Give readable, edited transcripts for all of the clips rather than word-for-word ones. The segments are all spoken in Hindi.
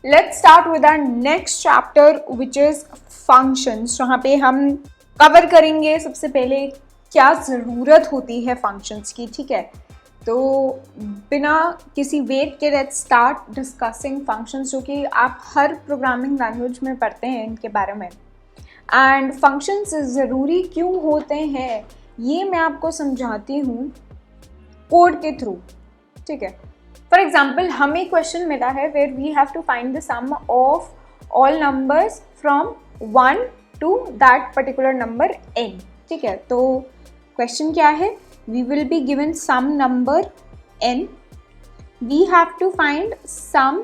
Let's start with our next chapter which is functions, जहाँ पे हम कवर करेंगे सबसे पहले क्या ज़रूरत होती है फंक्शंस की। ठीक है, तो बिना किसी वेट के लेट्स स्टार्ट डिस्कसिंग फंक्शंस, जो कि आप हर प्रोग्रामिंग लैंग्वेज में पढ़ते हैं इनके बारे में। एंड फंक्शंस ज़रूरी क्यों होते हैं ये मैं आपको समझाती हूँ कोड के थ्रू। ठीक है, फॉर एग्जाम्पल हमें क्वेश्चन मिला है where we have to find the sum of all numbers from 1 to that particular number n। ठीक है, तो क्वेश्चन क्या है, we will be given some number n, we have to find sum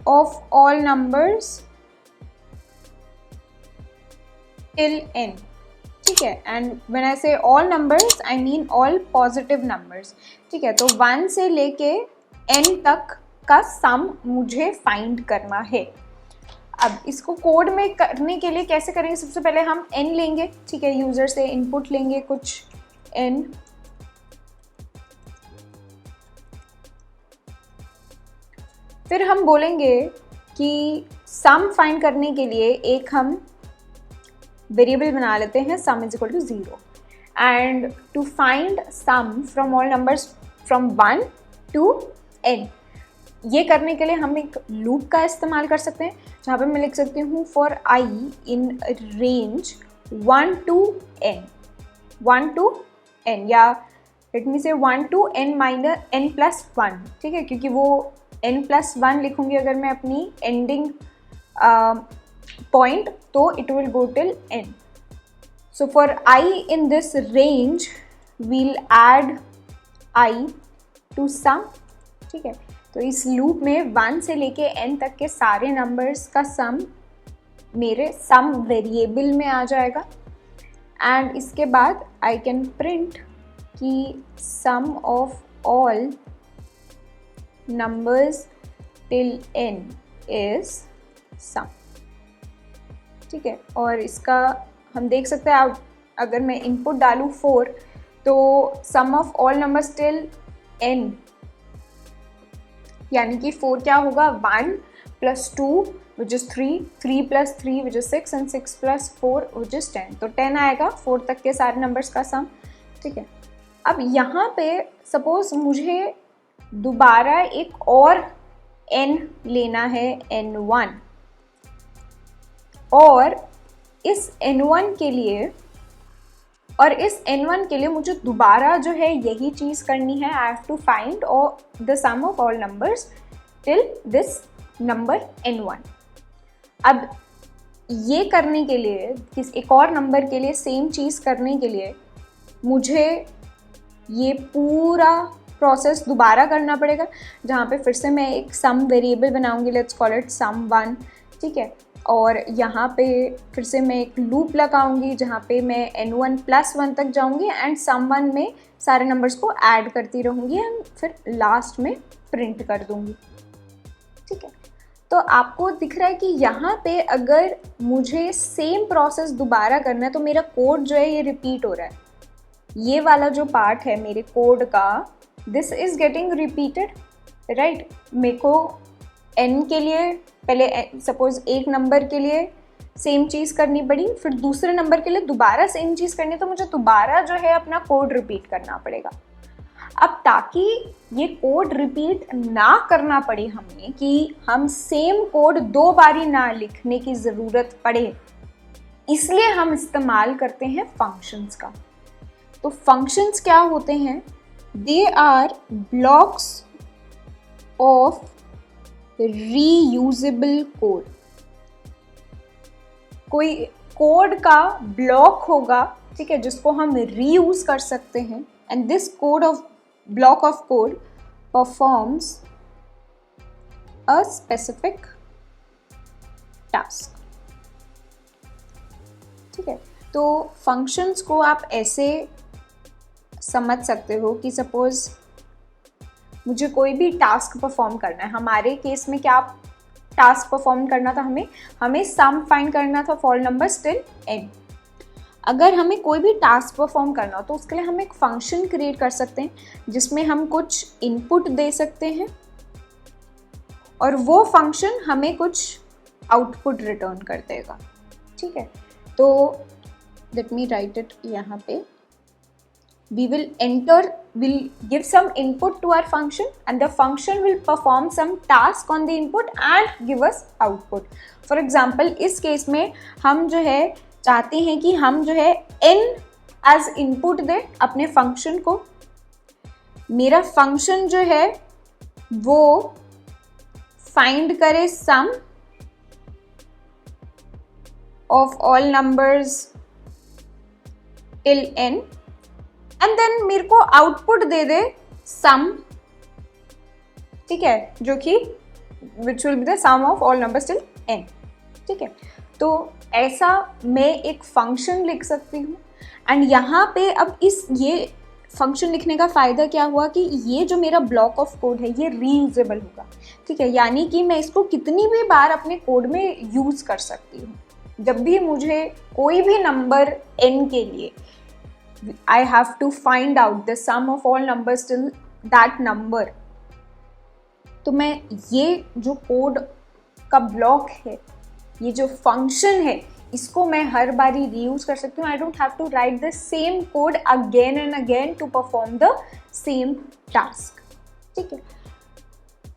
of all numbers till n। ठीक है, and when I say all numbers I mean all positive numbers. ठीक है, तो 1 से लेके n तक का सम मुझे फाइंड करना है। अब इसको कोड में करने के लिए कैसे करेंगे, सबसे पहले हम n लेंगे। ठीक है, यूजर से इनपुट लेंगे कुछ n, फिर हम बोलेंगे कि सम फाइंड करने के लिए एक हम वेरिएबल बना लेते हैं sum is equal to 0, and to find sum from all numbers from 1 to n। ये करने के लिए हम एक लूप का इस्तेमाल कर सकते हैं, जहाँ पे मैं लिख सकती हूँ for i in range 1 to n, 1 to n, या let me say 1 to n minus n plus 1। ठीक है, क्योंकि वो n प्लस 1 लिखूँगी अगर मैं अपनी एंडिंग point, तो it will go till n. So for I in this range we'll add I to sum। ठीक है, तो इस लूप में 1 से लेके n तक के सारे नंबर्स का सम मेरे सम वेरिएबल में आ जाएगा, एंड इसके बाद I can print कि sum of all numbers till n is sum। ठीक है, और इसका हम देख सकते हैं, आप अगर मैं इनपुट डालूँ 4, तो sum of all numbers till n, यानी कि 4 क्या होगा, 1 plus 2 which is 3, 3 plus 3 which is 6, and 6 plus 4 which is 10, तो 10 आएगा 4 तक के सारे नंबर्स का सम। ठीक है, अब यहाँ पे सपोज मुझे दोबारा एक और n लेना है, n1, और इस n1 के लिए मुझे दोबारा जो है यही चीज़ करनी है, I have to find the sum of all numbers till this number n1। अब ये करने के लिए, एक और नंबर के लिए सेम चीज़ करने के लिए मुझे ये पूरा प्रोसेस दोबारा करना पड़ेगा, जहाँ पे फिर से मैं एक सम वेरिएबल बनाऊंगी, लेट्स कॉल इट sum1। ठीक है, और यहाँ पे फिर से मैं एक लूप लगाऊंगी जहाँ पे मैं n1 प्लस 1 तक जाऊंगी, एंड sum1 में सारे नंबर्स को ऐड करती रहूँगी, एंड फिर लास्ट में प्रिंट कर दूँगी। ठीक है, तो आपको दिख रहा है कि यहाँ पे अगर मुझे सेम प्रोसेस दोबारा करना है तो मेरा कोड जो है ये रिपीट हो रहा है। ये वाला जो पार्ट है मेरे कोड का, this is getting repeated, right. मेरे को n के लिए पहले सपोज एक नंबर के लिए सेम चीज़ करनी पड़ी, फिर दूसरे नंबर के लिए दोबारा सेम चीज़ करनी, तो मुझे दोबारा जो है अपना कोड रिपीट करना पड़ेगा। अब ताकि ये कोड रिपीट ना करना पड़े हमें, कि हम सेम कोड 2 बारी ना लिखने की ज़रूरत पड़े, इसलिए हम इस्तेमाल करते हैं फंक्शंस का। तो फंक्शंस क्या होते हैं, they are blocks of reusable code. कोई कोड का ब्लॉक होगा, ठीक है, जिसको हम रीयूज कर सकते हैं, and this block of code performs a specific task. ठीक है, तो फंक्शंस को आप ऐसे समझ सकते हो कि सपोज मुझे कोई भी टास्क परफॉर्म करना है। हमारे केस में क्या टास्क परफॉर्म करना था, हमें सम फाइंड करना था फॉर नंबर्स टिल n। अगर हमें कोई भी टास्क परफॉर्म करना हो तो उसके लिए हम एक फंक्शन क्रिएट कर सकते हैं, जिसमें हम कुछ इनपुट दे सकते हैं और वो फंक्शन हमें कुछ आउटपुट रिटर्न कर देगा, ठीक है। तो लेट मी राइट इट यहाँ पे, we'll give some input to our function and the function will perform some task on the input and give us output. For example, इस केस में हम जो है चाहते हैं कि हम जो है n as input दें अपने फंक्शन को। मेरा फंक्शन जो है वो फाइंड करे sum of all numbers till n and then मेरे को आउटपुट दे दे सम, ठीक है, जो कि which will be the sum of all numbers till n, ठीक है। तो ऐसा मैं एक फंक्शन लिख सकती हूँ एंड यहाँ पे अब ये फंक्शन लिखने का फ़ायदा क्या हुआ कि ये जो मेरा ब्लॉक ऑफ कोड है ये रीयूजेबल होगा, ठीक है, यानी कि मैं इसको कितनी भी बार अपने कोड में यूज़ कर सकती हूँ। जब भी मुझे कोई भी नंबर n के लिए I have to find out the sum of all numbers till that number, तो मैं ये जो कोड का ब्लॉक है, ये जो फंक्शन है, इसको मैं हर बारी रीयूज कर सकती हूँ। I don't have to write the same code again and again to perform the same task, ठीक है।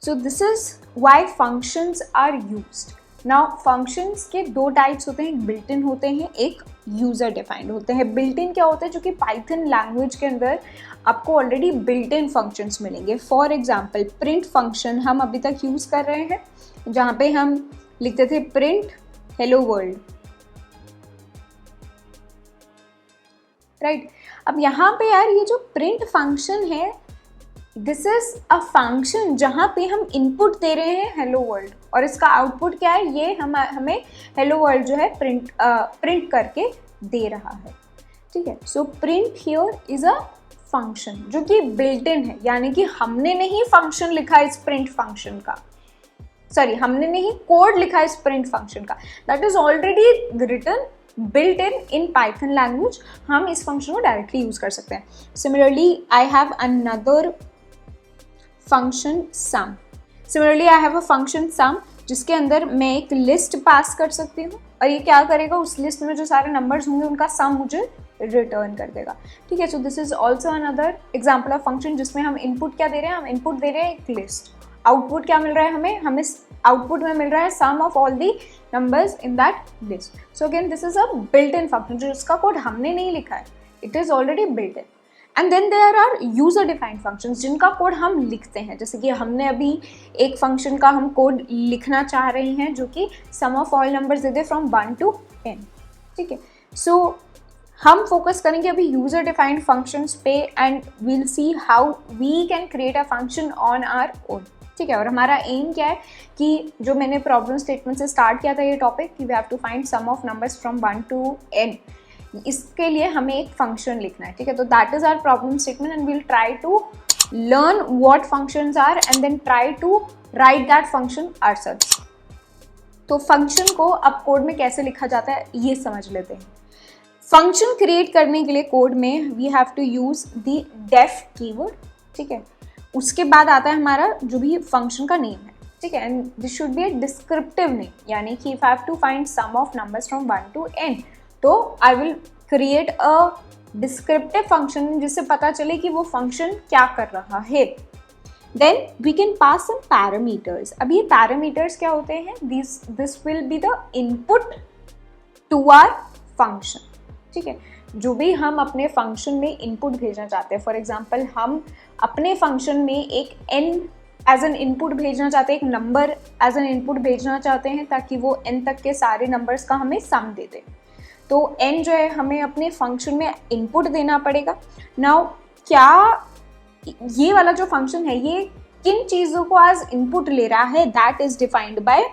So this is why functions are used. Now functions के दो टाइप्स होते हैं, एक बिल्ट इन होते हैं, एक यूज़र डिफाइंड होते हैं। बिल्ट इन क्या होता है, जो कि पाइथन लैंग्वेज के अंदर आपको ऑलरेडी बिल्ट इन फंक्शंस मिलेंगे। फॉर एग्जांपल प्रिंट फंक्शन हम अभी तक यूज़ कर रहे हैं, जहाँ पे हम लिखते थे प्रिंट हेलो वर्ल्ड, राइट। अब यहाँ पे यार ये जो प्रिंट फंक्शन है, दिस इज अ फंक्शन जहाँ पे हम इनपुट दे रहे हैं हेलो वर्ल्ड और इसका आउटपुट क्या है, ये हमें हेलो वर्ल्ड जो है प्रिंट करके दे रहा है, ठीक है। So print here is a function जो कि बिल्ट इन है, यानी कि हमने नहीं फंक्शन लिखा इस प्रिंट फंक्शन का, सॉरी हमने नहीं कोड लिखा इस प्रिंट फंक्शन का, that is already written built in Python language। हम इस फंक्शन को डायरेक्टली यूज कर सकते हैं। Similarly I have another function sum. Similarly I have a function sum जिसके अंदर मैं एक लिस्ट पास कर सकती हूँ और ये क्या करेगा, उस लिस्ट में जो सारे नंबर्स होंगे उनका सम मुझे रिटर्न कर देगा, ठीक है। So this is also another example of function जिसमें हम इनपुट क्या दे रहे हैं, हम इनपुट दे रहे हैं एक लिस्ट, आउटपुट क्या मिल रहा है हमें आउटपुट में मिल रहा है sum of all the numbers in that list. So again this is a built in function, जो इसका कोड हमने नहीं लिखा है, it is already built in. And then there are user defined functions जिनका कोड हम लिखते हैं, जैसे कि हमने अभी एक फंक्शन का हम कोड लिखना चाह रहे हैं जो कि सम ऑफ ऑल नंबर्स दे दे फ्रॉम 1 to n, ठीक है। सो हम फोकस करेंगे अभी यूजर डिफाइंड फंक्शंस पे and we'll see how we can create a function on our own, ठीक है। और हमारा एम क्या है कि जो मैंने प्रॉब्लम स्टेटमेंट से स्टार्ट किया था ये टॉपिक कि we have to find sum of numbers from 1 to n, इसके लिए हमें एक फंक्शन लिखना है, ठीक है। तो that is our problem statement and we'll try to learn what functions are and then try to write that function ourselves. तो फंक्शन को अब कोड में कैसे लिखा जाता है ये समझ लेते हैं। फंक्शन क्रिएट करने के लिए कोड में we have to use the def keyword, ठीक है। उसके बाद आता है हमारा जो भी फंक्शन का नेम है, ठीक है। And this should be a descriptive name, यानी कि if I have to find sum of numbers from 1 to n, तो I will create a descriptive function जिससे पता चले कि वो फंक्शन क्या कर रहा है। Then we can pass some parameters. अब ये पैरामीटर्स क्या होते हैं, this will be the input to our function, ठीक है। जो भी हम अपने फंक्शन में इनपुट भेजना चाहते हैं, फॉर एग्जांपल हम अपने फंक्शन में एक n एज एन इनपुट भेजना चाहते हैं, एक नंबर एज एन इनपुट भेजना चाहते हैं ताकि वो n तक के सारे नंबर्स का हमें सम दे दे, तो n जो है हमें अपने फंक्शन में इनपुट देना पड़ेगा। नाउ क्या ये वाला जो फंक्शन है ये किन चीज़ों को एज इनपुट ले रहा है, that is defined by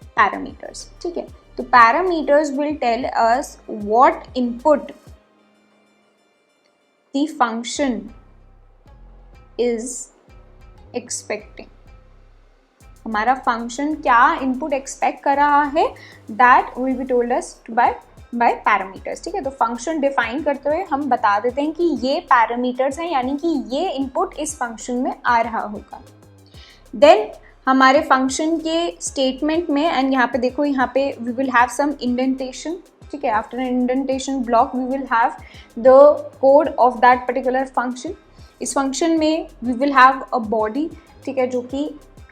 parameters, ठीक है। तो parameters will tell us what input the function is expecting। हमारा फंक्शन क्या इनपुट एक्सपेक्ट कर रहा है, that will be told us by parameters, ठीक है। तो फंक्शन डिफाइन करते हुए हम बता देते हैं कि ये पैरामीटर्स हैं, यानी कि ये इनपुट इस फंक्शन में आ रहा होगा। देन हमारे फंक्शन के स्टेटमेंट में, एंड यहाँ पे देखो, यहाँ पे we will have some indentation, ठीक है. After an indentation block we will have the code of that particular function. इस फंक्शन में we will have a body, ठीक है, जो कि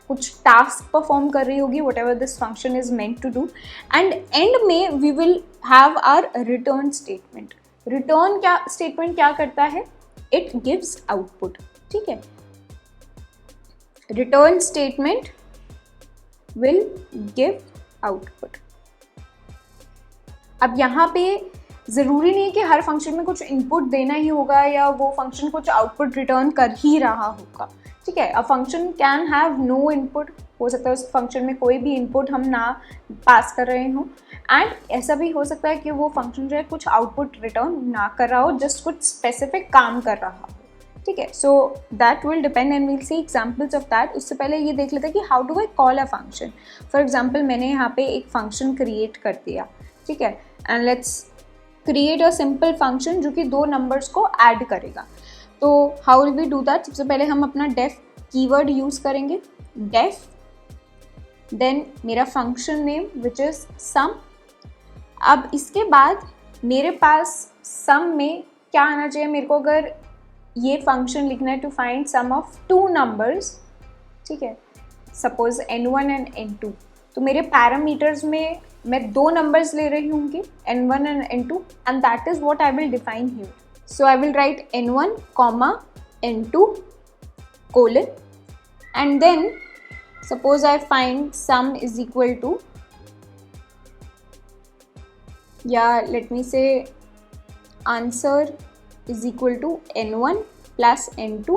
कुछ टास्क परफॉर्म कर रही होगी, whatever this function is meant to do. And end में we will have our return statement. Return क्या स्टेटमेंट क्या करता है? इट गिव्स आउटपुट, ठीक है. Return statement will give output. अब यहाँ पे ज़रूरी नहीं है कि हर फंक्शन में कुछ इनपुट देना ही होगा या वो फंक्शन कुछ आउटपुट रिटर्न कर ही रहा होगा, ठीक है. A function can have no input. हो सकता है उस फंक्शन में कोई भी इनपुट हम ना पास कर रहे हों, एंड ऐसा भी हो सकता है कि वो फंक्शन जो है कुछ आउटपुट रिटर्न ना कर रहा हो, जस्ट कुछ स्पेसिफिक काम कर रहा हो, ठीक है. So that will depend and will see examples of that. उससे पहले ये देख लेते हैं कि how do I call a function. For example मैंने यहाँ पे एक फंक्शन क्रिएट कर दिया, ठीक है, and let's create a simple function जो कि 2 नंबर्स को ऐड करेगा. तो how will we do that? सबसे पहले हम अपना डेफ कीवर्ड यूज़ करेंगे, डेफ, देन मेरा function name which is sum. अब इसके बाद मेरे पास सम में क्या आना चाहिए? मेरे को अगर ये फंक्शन लिखना है to find sum of 2 numbers, ठीक है, सपोज n1 एंड n2. तो मेरे पैरामीटर्स में मैं 2 नंबर्स ले रही होंगी, n1 and n2, and that is what I will define here. So I will write n1, n2 colon, and then suppose I find sum is equal to, yeah, let me say answer is equal to n1 plus n2,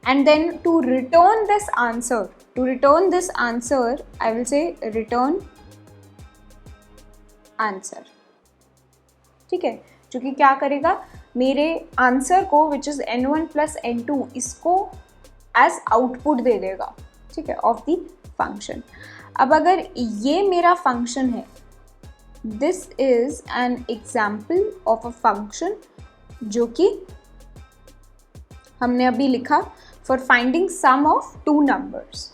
and then to return this answer I will say return answer, ठीक है, जो कि क्या करेगा? मेरे आंसर को which is n1 plus n2 इसको एज आउटपुट दे देगा, ठीक है, ऑफ द फंक्शन. अब अगर ये मेरा फंक्शन है, this is an example of a function जो कि हमने अभी लिखा for finding sum of 2 numbers.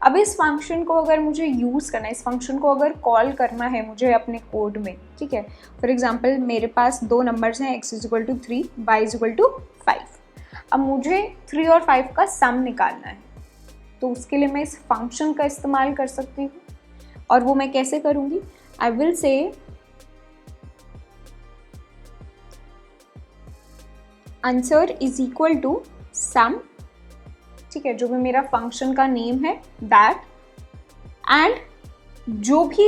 अब इस फंक्शन को अगर मुझे यूज़ करना है, इस फंक्शन को अगर कॉल करना है मुझे अपने कोड में, ठीक है. फॉर एग्जांपल मेरे पास 2 नंबर्स हैं, x is equal to 3, y is equal to 5. अब मुझे 3 और 5 का सम निकालना है, तो उसके लिए मैं इस फंक्शन का इस्तेमाल कर सकती हूँ. और वो मैं कैसे करूँगी? I will say answer is equal to sum, ठीक है, जो भी मेरा फंक्शन का नेम है दैट, एंड जो भी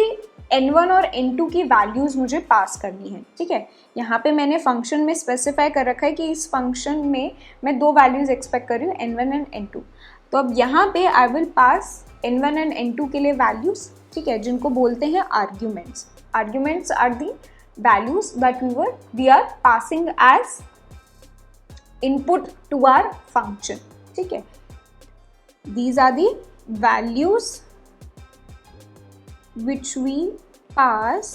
n1 और n2 की वैल्यूज़ मुझे पास करनी है, ठीक है. यहाँ पे मैंने फंक्शन में स्पेसिफाई कर रखा है कि इस फंक्शन में मैं 2 वैल्यूज़ एक्सपेक्ट कर रही हूँ, n1 एंड n2. तो अब यहाँ पे I will pass n1 and n2 के लिए वैल्यूज़, ठीक है, जिनको बोलते हैं arguments. Arguments are the values that we are passing as input to our function, ठीक है. These are the values which we pass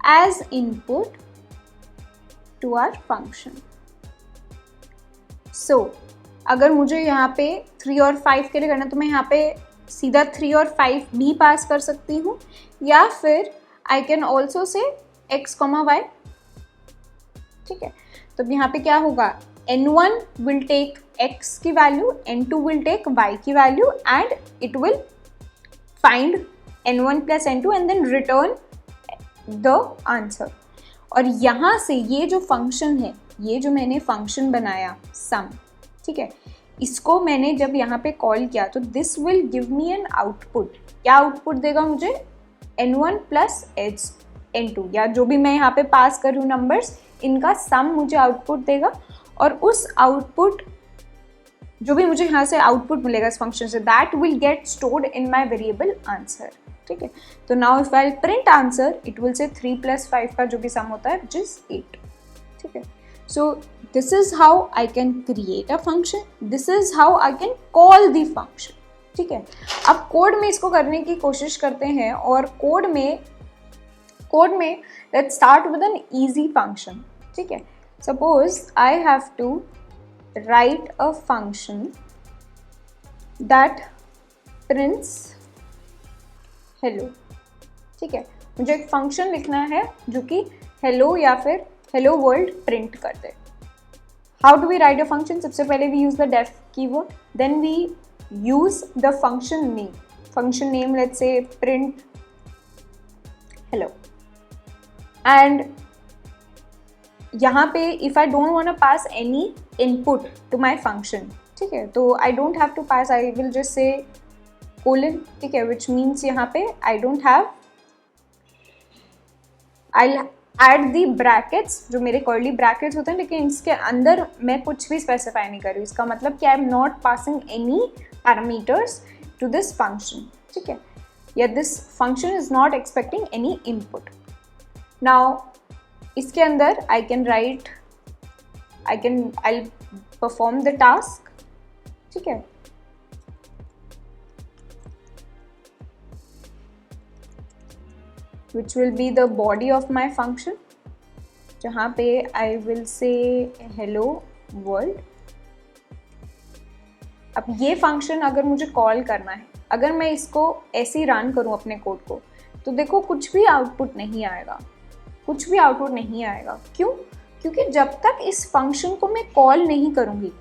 as input to our function. So, अगर मुझे यहाँ पे 3 और 5 के लिए करना, तो मैं यहाँ पे सीधा 3 और 5 भी पास कर सकती हूँ, या फिर I can also say x, y, ठीक है. तो यहाँ पे क्या होगा? n1 will take x की value, n2 will take y की value, and it will find n1 plus n2 and then return the answer. और यहाँ से ये जो फंक्शन है, ये जो मैंने फंक्शन बनाया सम, ठीक है, इसको मैंने जब यहाँ पे कॉल किया तो this will give me an output. क्या आउटपुट देगा मुझे? n1 प्लस n2, या जो भी मैं यहाँ पे पास कर रही हूँ नंबर्स, इनका सम मुझे आउटपुट देगा. और उस आउटपुट, जो भी मुझे यहाँ से आउटपुट मिलेगा इस फंक्शन से, that will get stored in my variable answer, ठीक है. तो now if I print answer, it will say 3 + 5 का जो भी सम होता है, विच इज 8, ठीक है. So this is how I can create a function, this is how I can call the function, ठीक है. अब कोड में इसको करने की कोशिश करते हैं, और कोड में let's start with an easy function, ठीक है. Suppose I have to write a function that prints hello. ठीक है, मुझे एक फंक्शन लिखना है जो कि हेलो या फिर हेलो वर्ल्ड प्रिंट कर दे। How do we write a function? सबसे पहले we use the def keyword, then we use the function name. Function name let's say print hello, and यहाँ पे if I don't want to pass any input to my function, ठीक है, तो I don't have to pass, I will just say colon, ठीक है, विच मीन्स यहाँ पे I don't have, I add the brackets, जो मेरे कर्ली ब्रैकेट्स होते हैं, लेकिन इसके अंदर मैं कुछ भी स्पेसिफाई नहीं कर रही हूँ। इसका मतलब कि I am not passing any parameters to this function, ठीक है, या this function is not expecting any input. Now इसके अंदर I can write, I perform the task, ठीक है, which will be the body of my function, जहाँ पे I will say hello world। अब ये फंक्शन अगर मुझे कॉल करना है, अगर मैं इसको ऐसे ही रन करूँ अपने कोड को, तो देखो कुछ भी आउटपुट नहीं आएगा, कुछ भी आउटपुट नहीं आएगा। क्यों? क्योंकि जब तक इस फंक्शन को मैं कॉल नहीं करूँगी,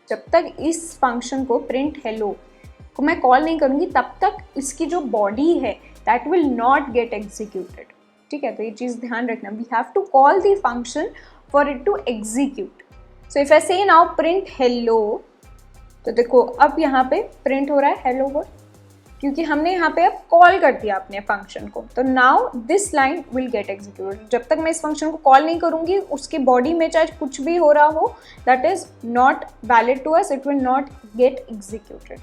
जब तक इस फंक्शन को प्रिंट हेलो को मैं कॉल नहीं करूँगी, तब तक इसकी जो बॉडी है that will not get executed, ठीक है, तो ये चीज़ ध्यान रखना, we have to call the function for it to execute। so if I say now print hello, तो देखो अब यहाँ पे प्रिंट हो रहा है hello वर्ड, क्योंकि हमने यहाँ पे अब कॉल कर दिया अपने फंक्शन को, तो now this line will get executed. जब तक मैं इस फंक्शन को कॉल नहीं करूँगी, उसकी बॉडी में चाहे कुछ भी हो रहा हो, that is not valid to us, it will not get executed.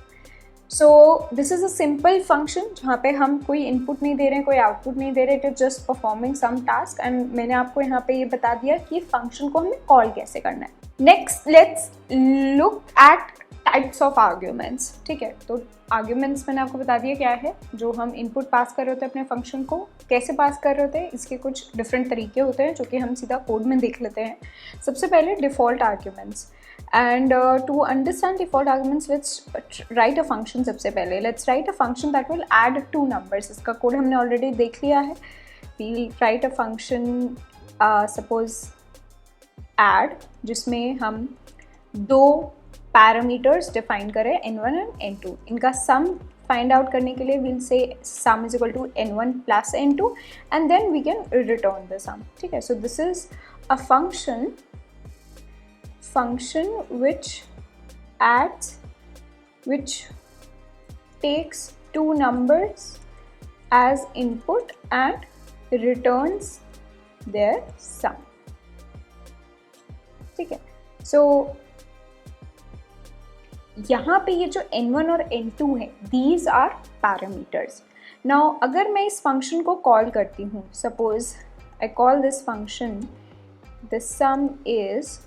So this is a simple function जहाँ पे हम कोई इनपुट नहीं दे रहे हैं, कोई आउटपुट नहीं दे रहे, it is just performing some task, and मैंने आपको यहाँ पे ये बता दिया कि फंक्शन को हमें कॉल कैसे करना है। Next let's look eight types of arguments, ठीक है, तो आर्ग्यूमेंट्स मैंने आपको बता दिया क्या है, जो हम इनपुट पास कर रहे होते हैं अपने फंक्शन को, कैसे पास कर रहे होते हैं, इसके कुछ डिफरेंट तरीके होते हैं जो कि हम सीधा कोड में देख लेते हैं। सबसे पहले default arguments, and to understand default arguments, let's write a function। सबसे पहले let's write a function that will add two numbers। इसका कोड हमने ऑलरेडी देख लिया है। we'll write a function suppose add, जिसमें हम दो पैरामीटर्स डिफाइन करें n1 एंड n2। इनका सम फाइंड आउट करने के लिए we'll say sum is equal to n1 plus n2 and then we can return the sum, ठीक है। so this is a function which adds, which takes two numbers as input and returns their sum, ठीक है। so यहाँ पे ये जो n1 और n2 है, these are parameters। now अगर मैं इस फंक्शन को कॉल करती हूँ, suppose I call this function the sum is,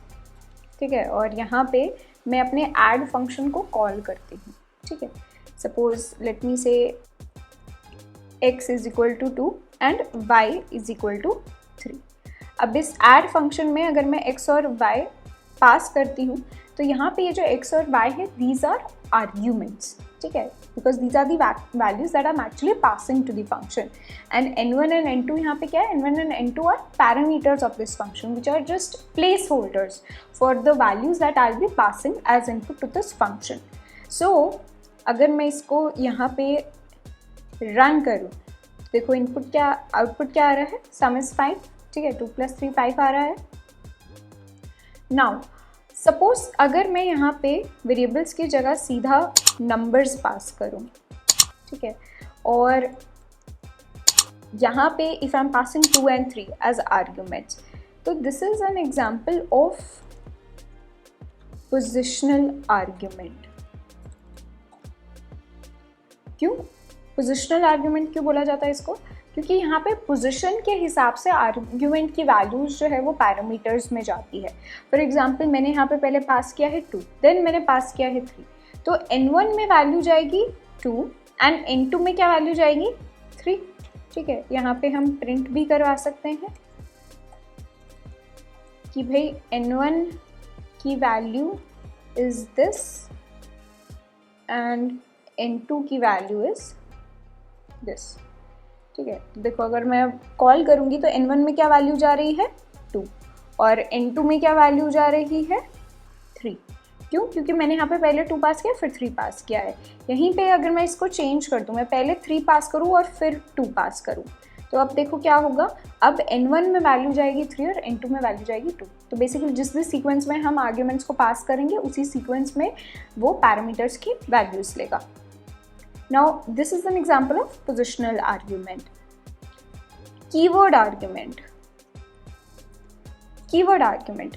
ठीक है, और यहाँ पे मैं अपने ऐड फंक्शन को कॉल करती हूँ, ठीक है। Suppose let me say x is equal to 2 and y is equal to 3। अब इस ऐड फंक्शन में अगर मैं x और y पास करती हूँ, तो यहाँ पे ये जो x और y है, दीज आर आर्ग्यूमेंट्स, ठीक है, because these are the values that are actually passing to the function. And n1 and n2 यहाँ पे क्या है, n1 and n2 are parameters of this function which are just place holders for the values that I will be passing as input to this function. So अगर मैं इसको यहाँ पे रन करूँ, देखो इनपुट क्या, आउटपुट क्या आ रहा है, सम इज 5, ठीक है, 2 + 3 5 आ रहा है। नाउ सपोज अगर मैं यहाँ पे वेरिएबल्स की जगह सीधा नंबर्स पास करूँ, ठीक है, और यहाँ पे if I am passing 2 and 3 as arguments, तो this is an example of positional argument. क्यों पोजिशनल आर्ग्यूमेंट क्यों बोला जाता है इसको? क्योंकि यहाँ पे पोजीशन के हिसाब से आर्ग्यूमेंट की वैल्यूज जो है वो पैरामीटर्स में जाती है। फॉर एग्जांपल मैंने यहाँ पे पहले पास किया है 2, देन मैंने पास किया है 3, तो n1 में वैल्यू जाएगी 2 एंड n2 में क्या वैल्यू जाएगी 3, ठीक है। यहाँ पे हम प्रिंट भी करवा सकते हैं कि भाई n1 की value is this and n2 की वैल्यू इज दिस। ठीक है, देखो अगर मैं कॉल करूँगी तो n1 में क्या वैल्यू जा रही है 2 और n2 में क्या वैल्यू जा रही है 3। क्यों? क्योंकि मैंने यहाँ पे पहले 2 पास किया फिर 3 पास किया है। यहीं पे अगर मैं इसको चेंज कर दूँ, मैं पहले 3 पास करूँ और फिर 2 पास करूँ, तो अब देखो क्या होगा, अब n1 में वैल्यू जाएगी 3 और n2 में वैल्यू जाएगी 2। तो बेसिकली जिस भी सीक्वेंस में हम आर्ग्यूमेंट्स को पास करेंगे उसी सीक्वेंस में वो पैरामीटर्स की वैल्यूज लेगा। Now this is an example of positional argument. Keyword argument. Keyword argument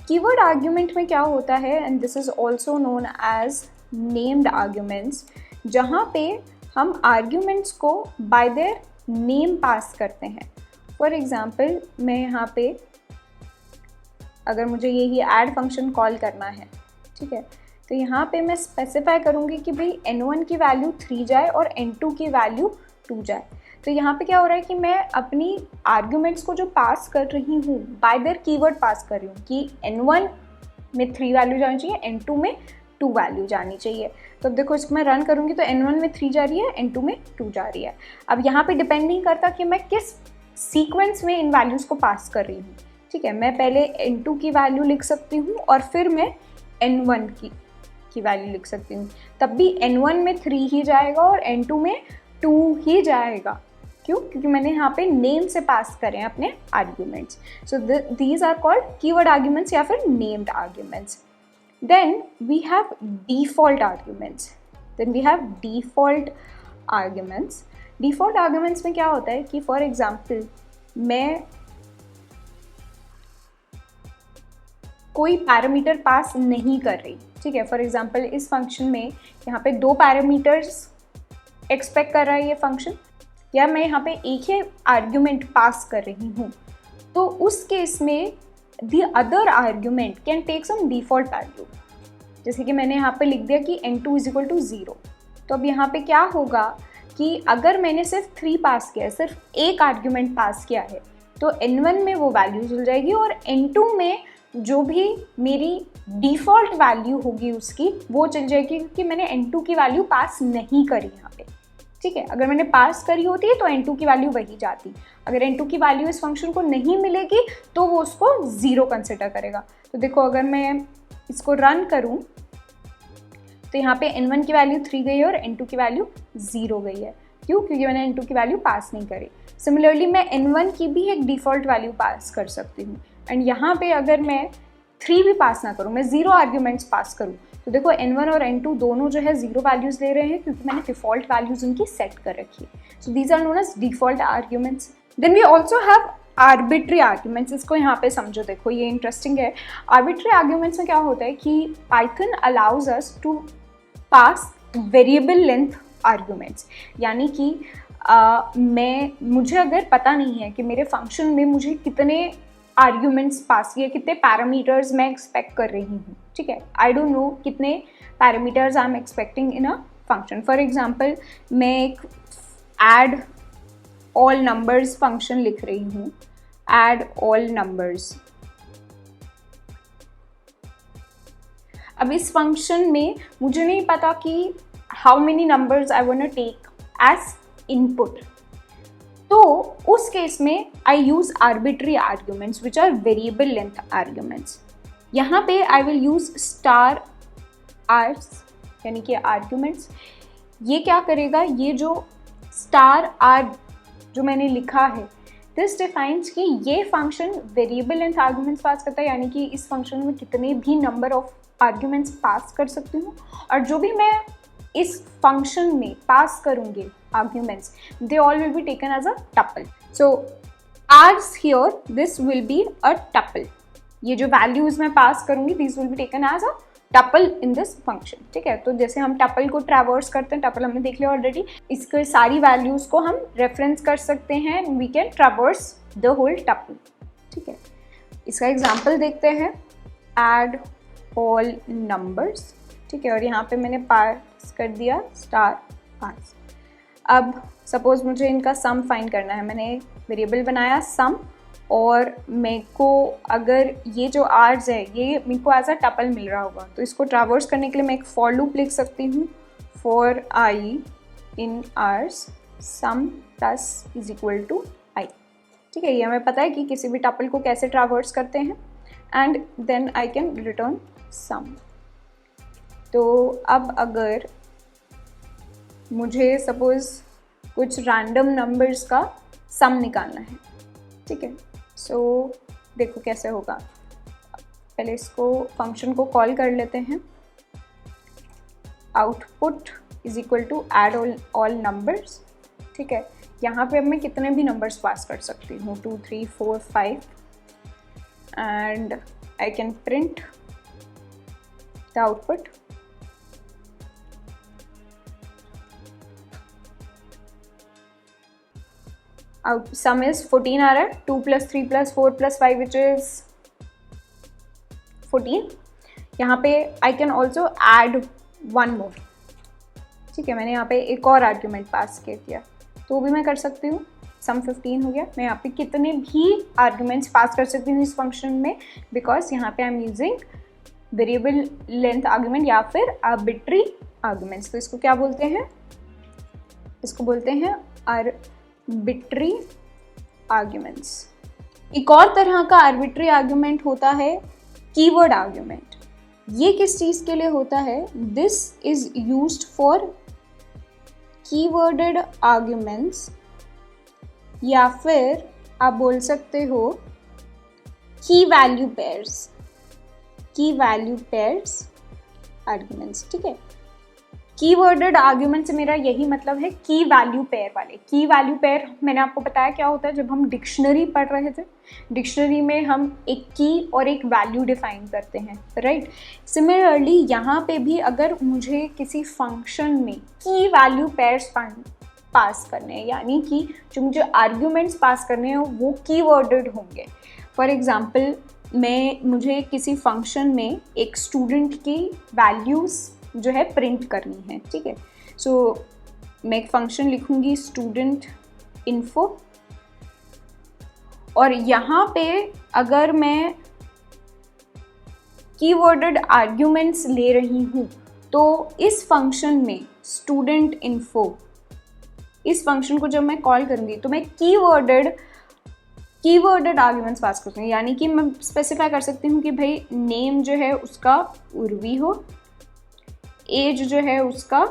keyword argument में क्या होता है, and this is also known as named arguments, जहाँ पे हम आर्ग्यूमेंट्स को बाय देयर नेम पास करते हैं। फॉर एग्जाम्पल मैं यहाँ पे अगर मुझे यही ऐड फंक्शन कॉल करना है, ठीक है, तो यहाँ पे मैं स्पेसिफाई करूँगी कि भाई n1 की वैल्यू 3 जाए और n2 की वैल्यू 2 जाए। तो यहाँ पे क्या हो रहा है कि मैं अपनी आर्ग्यूमेंट्स को जो पास कर रही हूँ बाय देयर कीवर्ड पास कर रही हूँ कि n1 में 3 वैल्यू जानी चाहिए, n2 में 2 वैल्यू जानी चाहिए। तो अब देखो इसको मैं रन करूँगी तो n1 में 3 जा रही है, n2 में 2 जा रही है। अब यहाँ पे डिपेंड नहीं करता कि मैं किस सीक्वेंस में इन वैल्यूज़ को पास कर रही हूँ। ठीक है, मैं पहले n2 की वैल्यू लिख सकती हूँ और फिर मैं n1 की वैल्यू लिख सकती हूँ, तब भी n1 में 3 ही जाएगा और n2 में 2 ही जाएगा। क्यों? क्योंकि मैंने यहाँ पे नेम से पास करें अपने arguments. So these are called keyword arguments या फिर named arguments. Then we have default arguments. Default arguments में क्या होता है कि फॉर एग्जाम्पल मैं कोई पैरामीटर पास नहीं कर रही, ठीक है। फॉर एग्जाम्पल इस फंक्शन में यहाँ पे 2 पैरामीटर्स एक्सपेक्ट कर रहा है ये फंक्शन, या मैं यहाँ पे एक ही आर्ग्यूमेंट पास कर रही हूँ, तो उस केस में the other argument can take some default value। जैसे कि मैंने यहाँ पे लिख दिया कि n2 is equal to 0। तो अब यहाँ पे क्या होगा कि अगर मैंने सिर्फ 3 पास किया है, सिर्फ एक आर्ग्यूमेंट पास किया है, तो n1 में वो वैल्यू चल जाएगी और n2 में जो भी मेरी डिफ़ॉल्ट वैल्यू होगी उसकी वो चल जाएगी, क्योंकि मैंने n2 की वैल्यू पास नहीं करी यहाँ पे। ठीक है, अगर मैंने पास करी होती है तो n2 की वैल्यू वही जाती। अगर n2 की वैल्यू इस फंक्शन को नहीं मिलेगी तो वो उसको 0 कंसिडर करेगा। तो देखो अगर मैं इसको रन करूं तो यहाँ पे n1 की वैल्यू 3 गई है और n2 की वैल्यू 0 गई है। क्यों? क्योंकि मैंने n2 की वैल्यू पास नहीं करी। सिमिलरली मैं n1 की भी एक डिफ़ॉल्ट वैल्यू पास कर सकती हूँ, एंड यहाँ पे अगर मैं 3 भी पास ना करूँ, मैं 0 आर्ग्यूमेंट्स पास करूँ, तो देखो n1 और n2 दोनों जो है 0 वैल्यूज़ ले रहे हैं, क्योंकि मैंने डिफ़ॉल्ट वैल्यूज़ उनकी सेट कर रखी है। So these are known as default arguments. Then we also have arbitrary arguments. इसको यहाँ पे समझो, देखो ये इंटरेस्टिंग है। आर्बिट्री आर्ग्यूमेंट्स में क्या होता है कि Python allows us to pass variable length arguments, यानी कि मुझे अगर पता नहीं है कि मेरे फंक्शन में मुझे कितने आर्ग्यूमेंट्स पास किए, कितने पैरामीटर्स मैं एक्सपेक्ट कर रही हूँ, ठीक है, आई डोंट नो कितने parameters I am expecting in a function. For example मैं एक ऐड ऑल नंबर्स फंक्शन लिख रही हूँ, ऐड ऑल नंबर्स। अब इस फंक्शन में मुझे नहीं पता कि how many numbers I want to take as input, तो उस केस में I use arbitrary arguments which are variable length arguments. यहाँ पे I will use star args, यानी कि आर्ग्यूमेंट्स। ये क्या करेगा, ये जो स्टार आर जो मैंने लिखा है, दिस डिफाइंस कि ये function variable length arguments pass करता है, यानी कि इस फंक्शन में कितने भी नंबर ऑफ आर्ग्यूमेंट्स पास कर सकती हूँ, और जो भी मैं इस फंक्शन में पास करूँगी arguments, they all will be taken as a tuple. So args here this will be a tuple. ये जो वैल्यूज मैं पास करूँगी this will be taken as a tuple in this function. ठीक है, तो जैसे हम टपल को ट्रैवर्स करते हैं, टपल हमने देख लिया ऑलरेडी, इसके सारी वैल्यूज को हम रेफरेंस कर सकते हैं, we can traverse the whole tuple. ठीक है, इसका एग्जांपल देखते हैं, ऐड ऑल नंबर्स। ठीक है, और यहाँ पे मैंने पास कर दिया स्टार आर्स। अब सपोज मुझे इनका सम फाइंड करना है, मैंने वेरिएबल बनाया सम, और मेरे को अगर ये जो आर्स है ये मेरे को एज अ टपल मिल रहा होगा, तो इसको ट्रैवर्स करने के लिए मैं एक फॉर लूप लिख सकती हूँ, for I in ours sum plus is equal to I। ठीक है, ये हमें पता है कि किसी भी टपल को कैसे ट्रावर्स करते हैं, and then I can return sum. तो अब अगर मुझे सपोज कुछ रैंडम नंबर्स का सम निकालना है, ठीक है, सो देखो कैसे होगा। पहले इसको फंक्शन को कॉल कर लेते हैं, output is equal to add all numbers. ठीक है, यहाँ पे अब मैं कितने भी नंबर्स पास कर सकती हूँ, 2 3 4 5, and I can print the output. Some is 14 आ रहा है, 2 + 3 + 4 + 5 विच इज 14। यहाँ पे आई कैन ऑल्सो एड 1 मोर। ठीक है, मैंने यहाँ पे एक और आर्ग्यूमेंट पास कर दिया, तो भी मैं कर सकती हूँ। सम 15 हो गया। मैं यहाँ पे कितने भी आर्ग्यूमेंट्स पास कर सकती हूँ इस फंक्शन में, बिकॉज यहाँ पे I am using variable length argument या फिर आर्बिट्री आर्ग्यूमेंट्स। तो इसको क्या बोलते हैं, इसको बोलते हैं आर्बिट्री आर्ग्यूमेंट्स। एक और तरह का आर्बिट्री आर्ग्यूमेंट होता है कीवर्ड आर्ग्यूमेंट। ये किस चीज़ के लिए होता है, this is used for keyworded arguments, या फिर आप बोल सकते हो key value pairs, key value pairs arguments. ठीक है, कीवर्डेड आर्ग्यूमेंट से मेरा यही मतलब है की वैल्यू पेयर वाले। की वैल्यू पेयर मैंने आपको बताया क्या होता है, जब हम डिक्शनरी पढ़ रहे थे, डिक्शनरी में हम एक की और एक वैल्यू डिफाइन करते हैं, राइट। सिमिलरली यहाँ पे भी अगर मुझे किसी फंक्शन में की वैल्यू पेयर्स पास करने हैं, यानी कि जो मुझे आर्ग्यूमेंट्स पास करने हैं वो कीवर्डेड होंगे। फॉर एग्जाम्पल मुझे किसी फंक्शन में एक स्टूडेंट की वैल्यूज़ जो है प्रिंट करनी है। ठीक है, सो मैं एक फंक्शन लिखूंगी स्टूडेंट इन्फो, और यहाँ पे अगर मैं कीवर्डेड आर्ग्यूमेंट्स ले रही हूँ, तो इस फंक्शन में स्टूडेंट इन्फो, इस फंक्शन को जब मैं कॉल करूँगी तो मैं कीवर्डेड आर्ग्यूमेंट्स पास करती हूँ। यानी कि मैं स्पेसिफाई कर सकती हूँ कि भाई नेम जो है उसका उर्वी हो, एज जो है उसका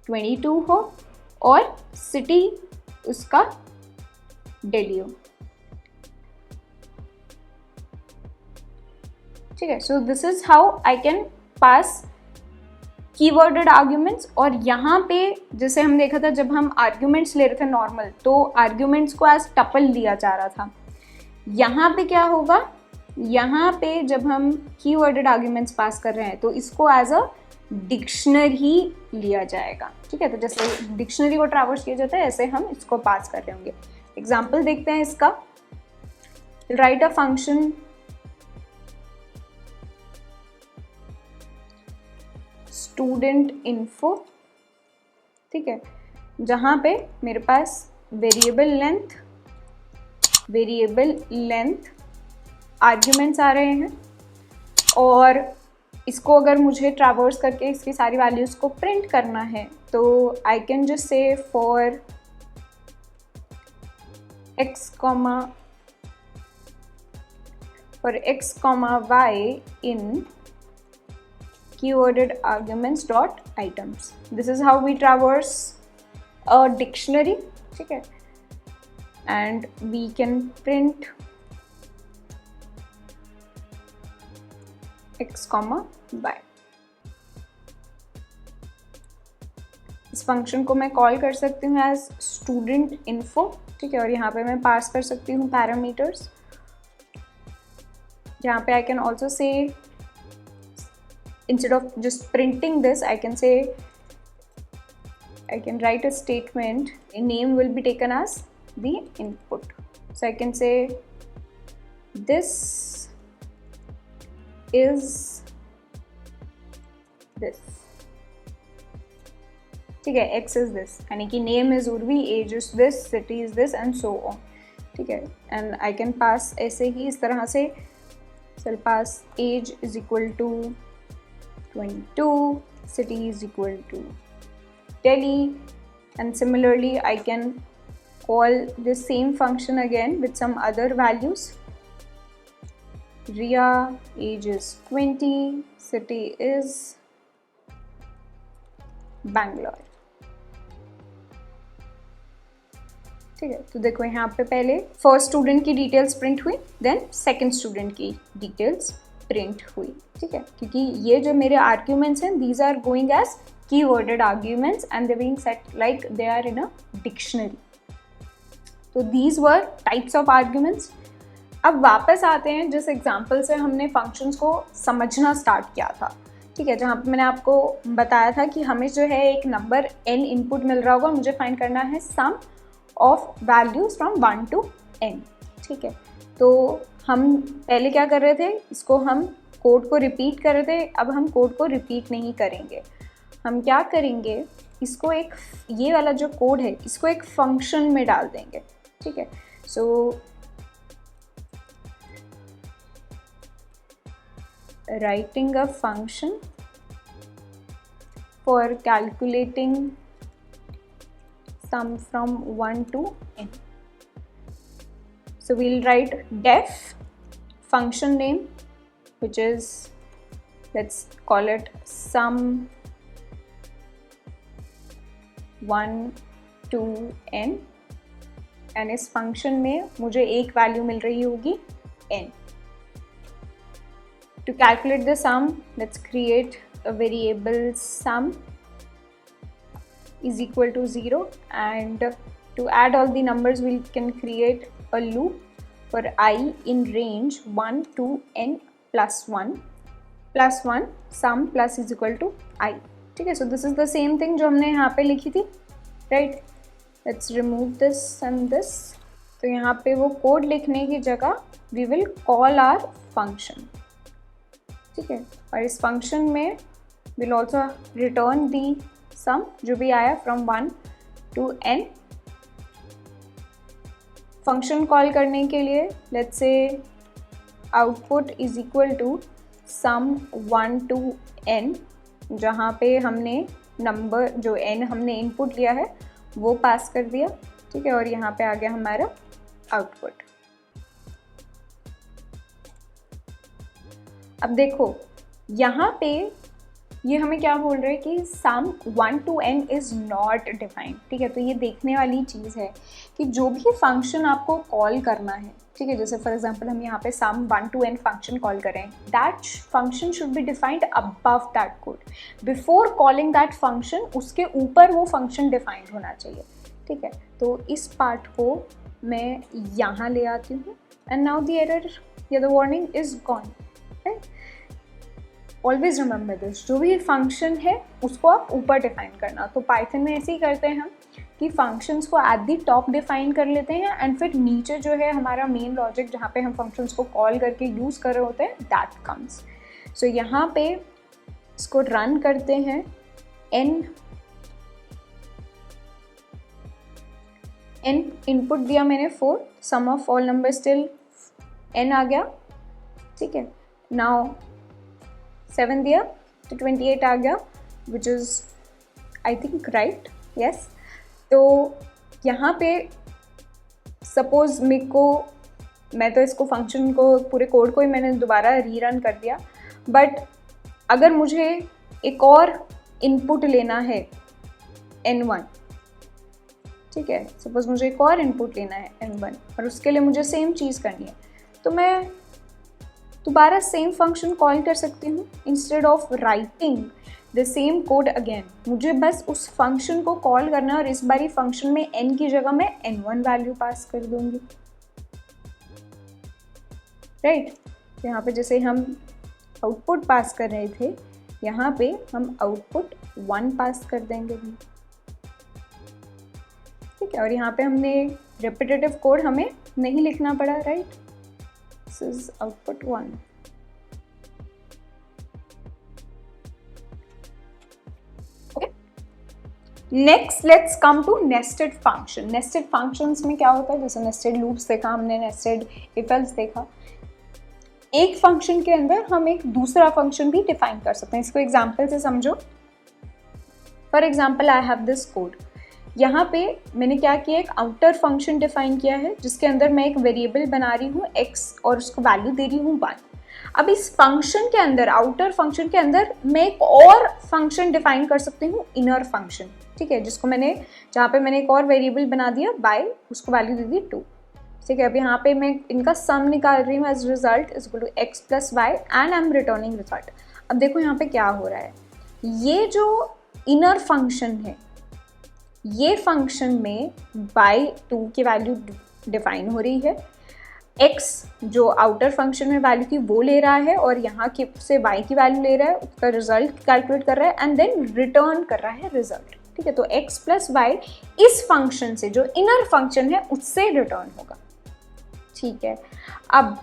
22 हो, और सिटी उसका दिल्ली हो। ठीक है, so this is how I can pass keyworded arguments. और यहाँ पे जैसे हम देखा था, जब हम आर्ग्यूमेंट्स ले रहे थे नॉर्मल, तो आर्ग्यूमेंट्स को एज टपल लिया जा रहा था। यहाँ पे क्या होगा, यहाँ पे जब हम कीवर्डेड आर्ग्यूमेंट्स पास कर रहे हैं तो इसको एज अ डिक्शनरी लिया जाएगा। ठीक है, तो जैसे डिक्शनरी को ट्रैवर्स किया जाता है, ऐसे हम इसको पास कर रहे होंगे। एग्जाम्पल देखते हैं इसका। Right a function student info, ठीक है, जहाँ पे मेरे पास वेरिएबल लेंथ आर्ग्यूमेंट्स आ रहे हैं, और इसको अगर मुझे ट्रैवर्स करके इसकी सारी वैल्यूज़ को प्रिंट करना है, तो I can just say for x, y in keyworded arguments dot items. This is how we traverse a dictionary. ठीक है, and we can print x, y. इस फंक्शन को मैं कॉल कर सकती हूँ एज स्टूडेंट इन्फो। ठीक है, और यहाँ पे मैं पास कर सकती हूँ पैरामीटर्स। यहाँ पे I can also say, instead of just printing this, I can write a statement. A name will be taken as the input. So I can say this is this. ठीक है, x is this, यानी कि name is Urvi, age is this, city is this and so on. ठीक है, and I can pass ऐसे ही इस तरह से, so I'll pass age is equal to 22, city is equal to Delhi, and similarly I can call this same function again with some other values. Ria, age is 20, city is Bangalore. ठीक है, तो देखो यहाँ पे पहले फर्स्ट स्टूडेंट की डिटेल्स प्रिंट हुई, देन सेकंड स्टूडेंट की डिटेल्स प्रिंट हुई. ठीक है, क्योंकि ये जो मेरे आर्ग्यूमेंट्स हैं, these are going as keyworded arguments and they being set like they are in a dictionary. तो these were types of arguments. अब वापस आते हैं जिस एग्जाम्पल से हमने फंक्शंस को समझना स्टार्ट किया था. ठीक है, जहाँ पे मैंने आपको बताया था कि हमें जो है एक नंबर n इनपुट मिल रहा होगा, मुझे फाइंड करना है sum of values from 1 to n. ठीक है, तो हम पहले क्या कर रहे थे, इसको हम कोड को रिपीट कर रहे थे. अब हम कोड को रिपीट नहीं करेंगे, हम क्या करेंगे, इसको एक, ये वाला जो कोड है इसको एक फंक्शन में डाल देंगे. ठीक है, सो writing a function for calculating sum from 1 to n. So we'll write def function name, which is, let's call it sum 1 to n, and इस function में मुझे एक वैल्यू मिल रही होगी n. To calculate the sum, let's create a variable sum is equal to 0, and to add all the numbers we can create a loop for I in range 1 to n plus 1 sum plus is equal to I. ठीक है, so this is the same thing जो हमने यहाँ पे लिखी थी, right? Let's remove this and this. तो यहाँ पे वो कोड लिखने की जगह we will call our function. ठीक है, और इस फंक्शन में will also return the sum जो भी आया from 1 to n. Function call करने के लिए let's say output is equal to sum 1 to n, जहाँ पे हमने नंबर जो n हमने इनपुट लिया है वो पास कर दिया. ठीक है, और यहाँ पे आ गया हमारा आउटपुट. अब देखो यहाँ पे ये हमें क्या बोल रहे हैं कि सम 1 to n is not defined. ठीक है, तो ये देखने वाली चीज़ है कि जो भी फंक्शन आपको कॉल करना है, ठीक है, जैसे फॉर एग्जांपल हम यहाँ पे सम 1 to n फंक्शन कॉल करें, that function should be defined above that code. Before calling that function उसके ऊपर वो फंक्शन डिफाइंड होना चाहिए. ठीक है, तो इस पार्ट को मैं यहाँ ले आती हूँ, एंड नाउ द एरर या the warning is gone. Always remember this, जो भी फंक्शन है उसको आप ऊपर डिफाइन करना. तो पाइथन में ऐसे ही करते हैं हम कि फंक्शंस को एट द टॉप डिफाइन कर लेते हैं, एंड फिर नीचे जो है हमारा मेन लॉजिक जहाँ पे हम फंक्शंस को कॉल करके यूज़ कर रहे होते हैं, दैट कम्स. सो यहाँ पे इसको रन करते हैं. n इनपुट दिया मैंने 4, sum of all number still n आ गया. ठीक है, नाउ 7 दिया तो 28 आ गया, which is I think right. Yes, तो यहाँ पे सपोज मैं तो इसको फंक्शन को पूरे कोड को ही मैंने दोबारा रीरन कर दिया, बट अगर मुझे एक और इनपुट लेना है n1, ठीक है, सपोज मुझे एक और इनपुट लेना है n1 और उसके लिए मुझे सेम चीज़ करनी है, तो मैं दोबारा सेम फंक्शन कॉल कर सकती हूँ. Instead of writing the same code again, मुझे बस उस फंक्शन को कॉल करना है, और इस बारी फंक्शन में n की जगह मैं n1 वैल्यू पास कर दूंगी. राइट, यहाँ पे जैसे हम आउटपुट पास कर रहे थे, यहाँ पे हम आउटपुट 1 पास कर देंगे भी. ठीक है, और यहाँ पे हमने रिपीटेटिव कोड हमें नहीं लिखना पड़ा. Right, this is output 1. Okay, next let's come to nested function. nested functions में क्या होता है, जैसे nested loops देखा हमने, nested if else देखा. एक फंक्शन के अंदर हम एक दूसरा फंक्शन भी डिफाइन कर सकते हैं. इसको एग्जांपल से समझो. For example I have this code, यहाँ पे मैंने क्या किया, एक आउटर फंक्शन डिफाइन किया है जिसके अंदर मैं एक वेरिएबल बना रही हूँ x और उसको वैल्यू दे रही हूँ 1। अब इस फंक्शन के अंदर, आउटर फंक्शन के अंदर मैं एक और फंक्शन डिफाइन कर सकती हूँ, इनर फंक्शन, ठीक है, जिसको मैंने, जहाँ पे मैंने एक और वेरिएबल बना दिया y, उसको वैल्यू दे दी 2, ठीक है। अब यहाँ पे मैं इनका सम निकाल रही हूँ, as result is equal to x plus y and I am returning result. अब देखो यहाँ पे क्या हो रहा है, ये जो इनर फंक्शन है, ये फंक्शन में y2 की वैल्यू डिफाइन हो रही है, x जो आउटर फंक्शन में वैल्यू थी वो ले रहा है और यहाँ की से y की वैल्यू ले रहा है, उसका रिजल्ट कैलकुलेट कर रहा है एंड देन रिटर्न कर रहा है रिजल्ट, ठीक है। तो x प्लस वाई इस फंक्शन से, जो इनर फंक्शन है, उससे रिटर्न होगा, ठीक है। अब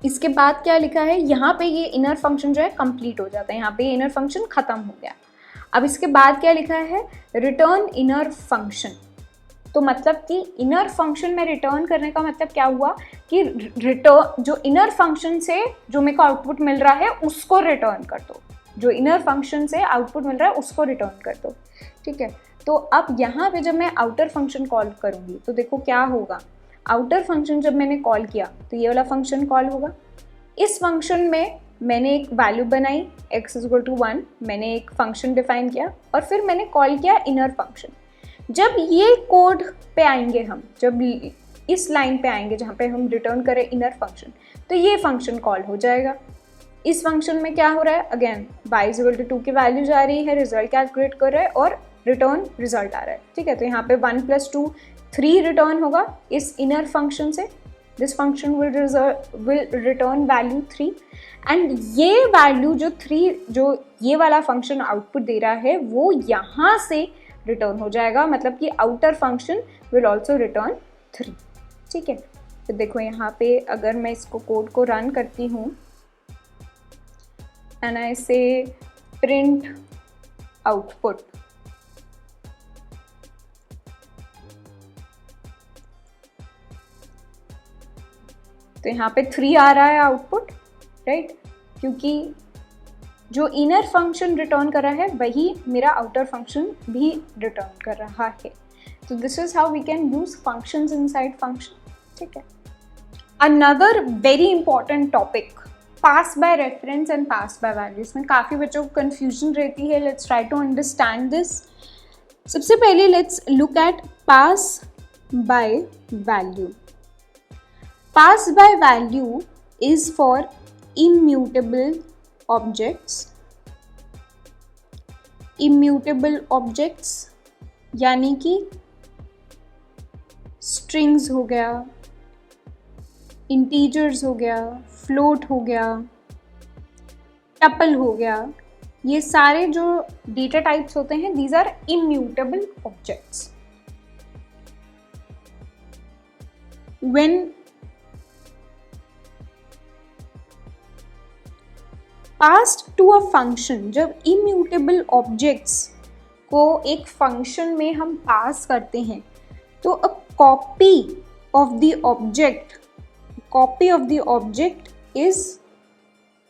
इसके बाद क्या लिखा है, यहाँ पे ये इनर फंक्शन जो है कंप्लीट हो जाता है, यहाँ पे ये इनर फंक्शन खत्म हो गया। अब इसके बाद क्या लिखा है, रिटर्न इनर फंक्शन। तो मतलब कि इनर फंक्शन में रिटर्न करने का मतलब क्या हुआ कि रिटर्न, जो इनर फंक्शन से जो मेरे को आउटपुट मिल रहा है उसको रिटर्न कर दो, जो इनर फंक्शन से आउटपुट मिल रहा है उसको रिटर्न कर दो, ठीक है। तो अब यहाँ पे जब मैं आउटर फंक्शन कॉल करूँगी तो देखो क्या होगा, आउटर फंक्शन जब मैंने कॉल किया तो ये वाला फंक्शन कॉल होगा। इस फंक्शन में मैंने एक वैल्यू बनाई x इज इक्वल टू 1, मैंने एक फंक्शन डिफाइन किया और फिर मैंने कॉल किया इनर फंक्शन। जब ये कोड पे आएंगे हम, जब इस लाइन पे आएंगे जहाँ पे हम रिटर्न करें इनर फंक्शन, तो ये फंक्शन कॉल हो जाएगा। इस फंक्शन में क्या हो रहा है, again y is equal to 2 की वैल्यू जा रही है, रिजल्ट कैलकुलेट कर रहा है और रिटर्न रिजल्ट आ रहा है, ठीक है। तो यहाँ पे 1 + 2 3 रिटर्न होगा इस इनर फंक्शन से, this function will return value 3 and ये वैल्यू जो 3, जो ये वाला फंक्शन आउटपुट दे रहा है, वो यहाँ से रिटर्न हो जाएगा, मतलब कि outer function will also return 3, ठीक है। तो देखो यहाँ पे अगर मैं इसको कोड को रन करती हूँ एंड आई से प्रिंट आउटपुट, तो यहाँ पे 3 आ रहा है आउटपुट, राइट, क्योंकि जो इनर फंक्शन रिटर्न कर रहा है वही मेरा आउटर फंक्शन भी रिटर्न कर रहा है। तो this is how we can use functions inside function, ठीक है। Another very important topic, pass by reference and pass by value. इसमें काफ़ी बच्चों को कन्फ्यूजन रहती है, let's try to understand this. सबसे पहले let's look at pass by value. Pass by value is for immutable objects. Immutable objects यानी कि strings हो गया, integers हो गया, float हो गया, tuple हो गया, ये सारे जो data types होते हैं, these are immutable objects. When passed to a function, जब इम्यूटेबल ऑब्जेक्ट्स को एक फंक्शन में हम पास करते हैं तो a copy of the object is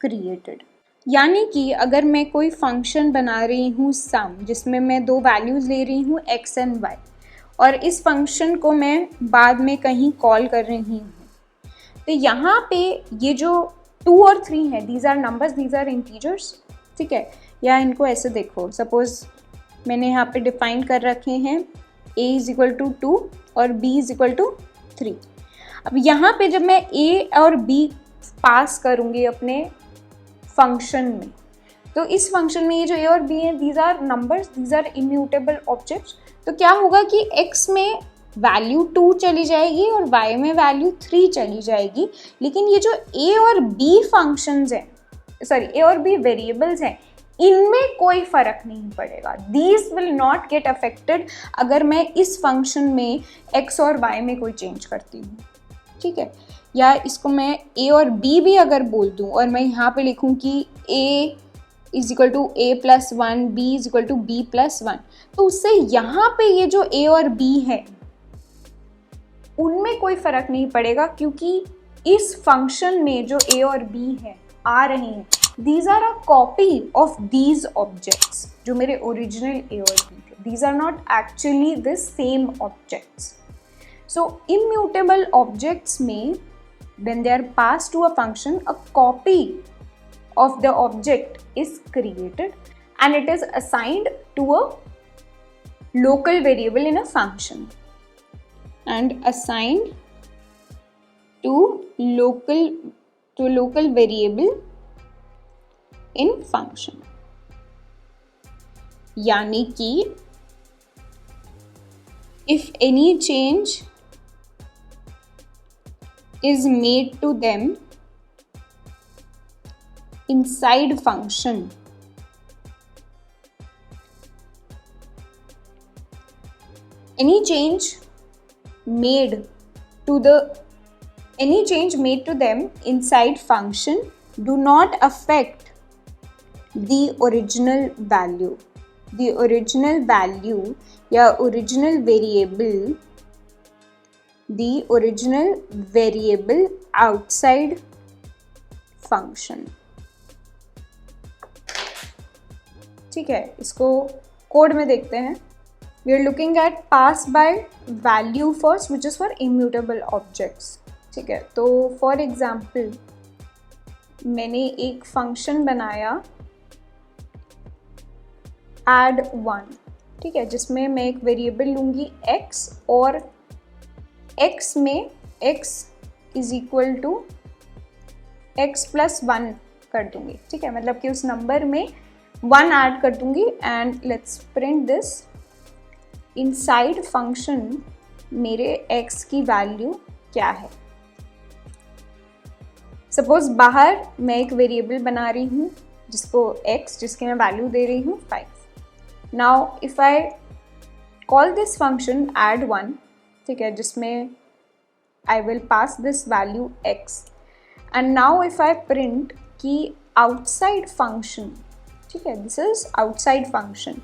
created. यानी कि अगर मैं कोई फंक्शन बना रही हूँ सम, जिसमें मैं 2 वैल्यूज़ ले रही हूँ x एंड y, और इस फंक्शन को मैं बाद में कहीं कॉल कर रही हूँ, तो यहाँ पे ये जो 2 और 3 है, these are numbers, these are integers, ठीक है। या इनको ऐसे देखो, सपोज मैंने यहाँ पे डिफाइन कर रखे हैं a इज इक्वल टू 2 और b इज इक्वल टू 3। अब यहाँ पे जब मैं a और b पास करूँगी अपने फंक्शन में, तो इस फंक्शन में ये जो a और b है, these are numbers, these are immutable objects. तो क्या होगा कि x में वैल्यू 2 चली जाएगी और y में वैल्यू 3 चली जाएगी, लेकिन ये जो a और b फंक्शंस हैं, सॉरी a और b वेरिएबल्स हैं, इनमें कोई फ़र्क नहीं पड़ेगा। These will not get affected अगर मैं इस फंक्शन में x और y में कोई चेंज करती हूँ, ठीक है। या इसको मैं a और b भी अगर बोल दूँ और मैं यहाँ पे लिखूँ कि a is equal to a plus 1, b is equal to b plus 1, तो उससे यहाँ पे ये जो a और b है उनमें कोई फ़र्क नहीं पड़ेगा, क्योंकि इस फंक्शन में जो a और b है आ रहे हैं, these are a copy of these objects जो मेरे original A और B थे. These are not actually the same objects. So immutable objects में when they are passed to a function, a copy of the object is created and it is assigned to a local variable in a function and assigned to local variable in function. यानी कि if any change is made to them inside function, any change made to them inside function do not affect the original value. The original value या original variable outside function. ठीक है, इसको कोड में देखते हैं. We are looking at pass by value first, which is for immutable objects. ठीक है, तो for example मैंने एक फंक्शन बनाया add1, ठीक है, जिसमें मैं एक वेरिएबल लूँगी x और x में x is equal to x plus 1 कर दूँगी. ठीक है, मतलब कि उस नंबर में 1 ऐड कर दूँगी and let's print this. Inside function मेरे x की वैल्यू क्या है. सपोज बाहर मैं एक वेरिएबल बना रही हूँ जिसको x, जिसकी मैं वैल्यू दे रही हूँ 5. Now if I call this function add1, ठीक है, जिसमें I will pass this value x and now if I print कि आउटसाइड फंक्शन, ठीक है, this is outside function,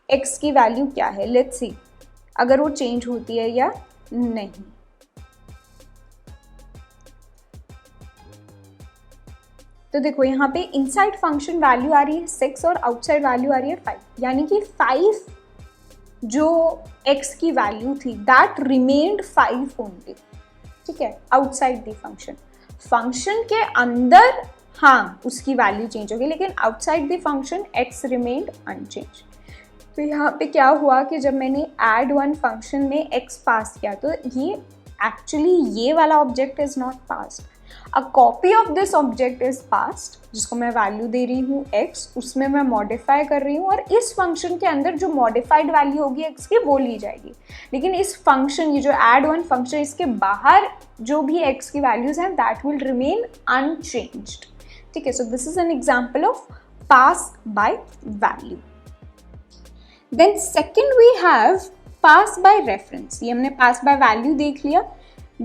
x की वैल्यू क्या है. लेट्स सी अगर वो चेंज होती है या नहीं. तो देखो यहाँ पे इनसाइड फंक्शन वैल्यू आ रही है 6 और आउटसाइड वैल्यू आ रही है 5, यानी कि 5 जो x की वैल्यू थी दैट रिमेन्ड 5 ओनली. ठीक है, आउटसाइड द फंक्शन. फंक्शन के अंदर हाँ उसकी वैल्यू चेंज होगी, लेकिन outside the function x remained unchanged. तो यहाँ पे क्या हुआ कि जब मैंने add1 फंक्शन में x पास किया तो ये एक्चुअली ये वाला object is not passed. A copy of this object is passed, जिसको मैं वैल्यू दे रही हूँ x, उसमें मैं मॉडिफाई कर रही हूँ और इस फंक्शन के अंदर जो मॉडिफाइड वैल्यू होगी x की वो ली जाएगी. लेकिन इस फंक्शन, ये जो add1 फंक्शन, इसके बाहर जो भी x की वैल्यूज हैं दैट विल रिमेन अनचेंज्ड. ठीक है, so this is an example of pass by value. Then second we have pass by reference. ये हमने pass by value देख लिया.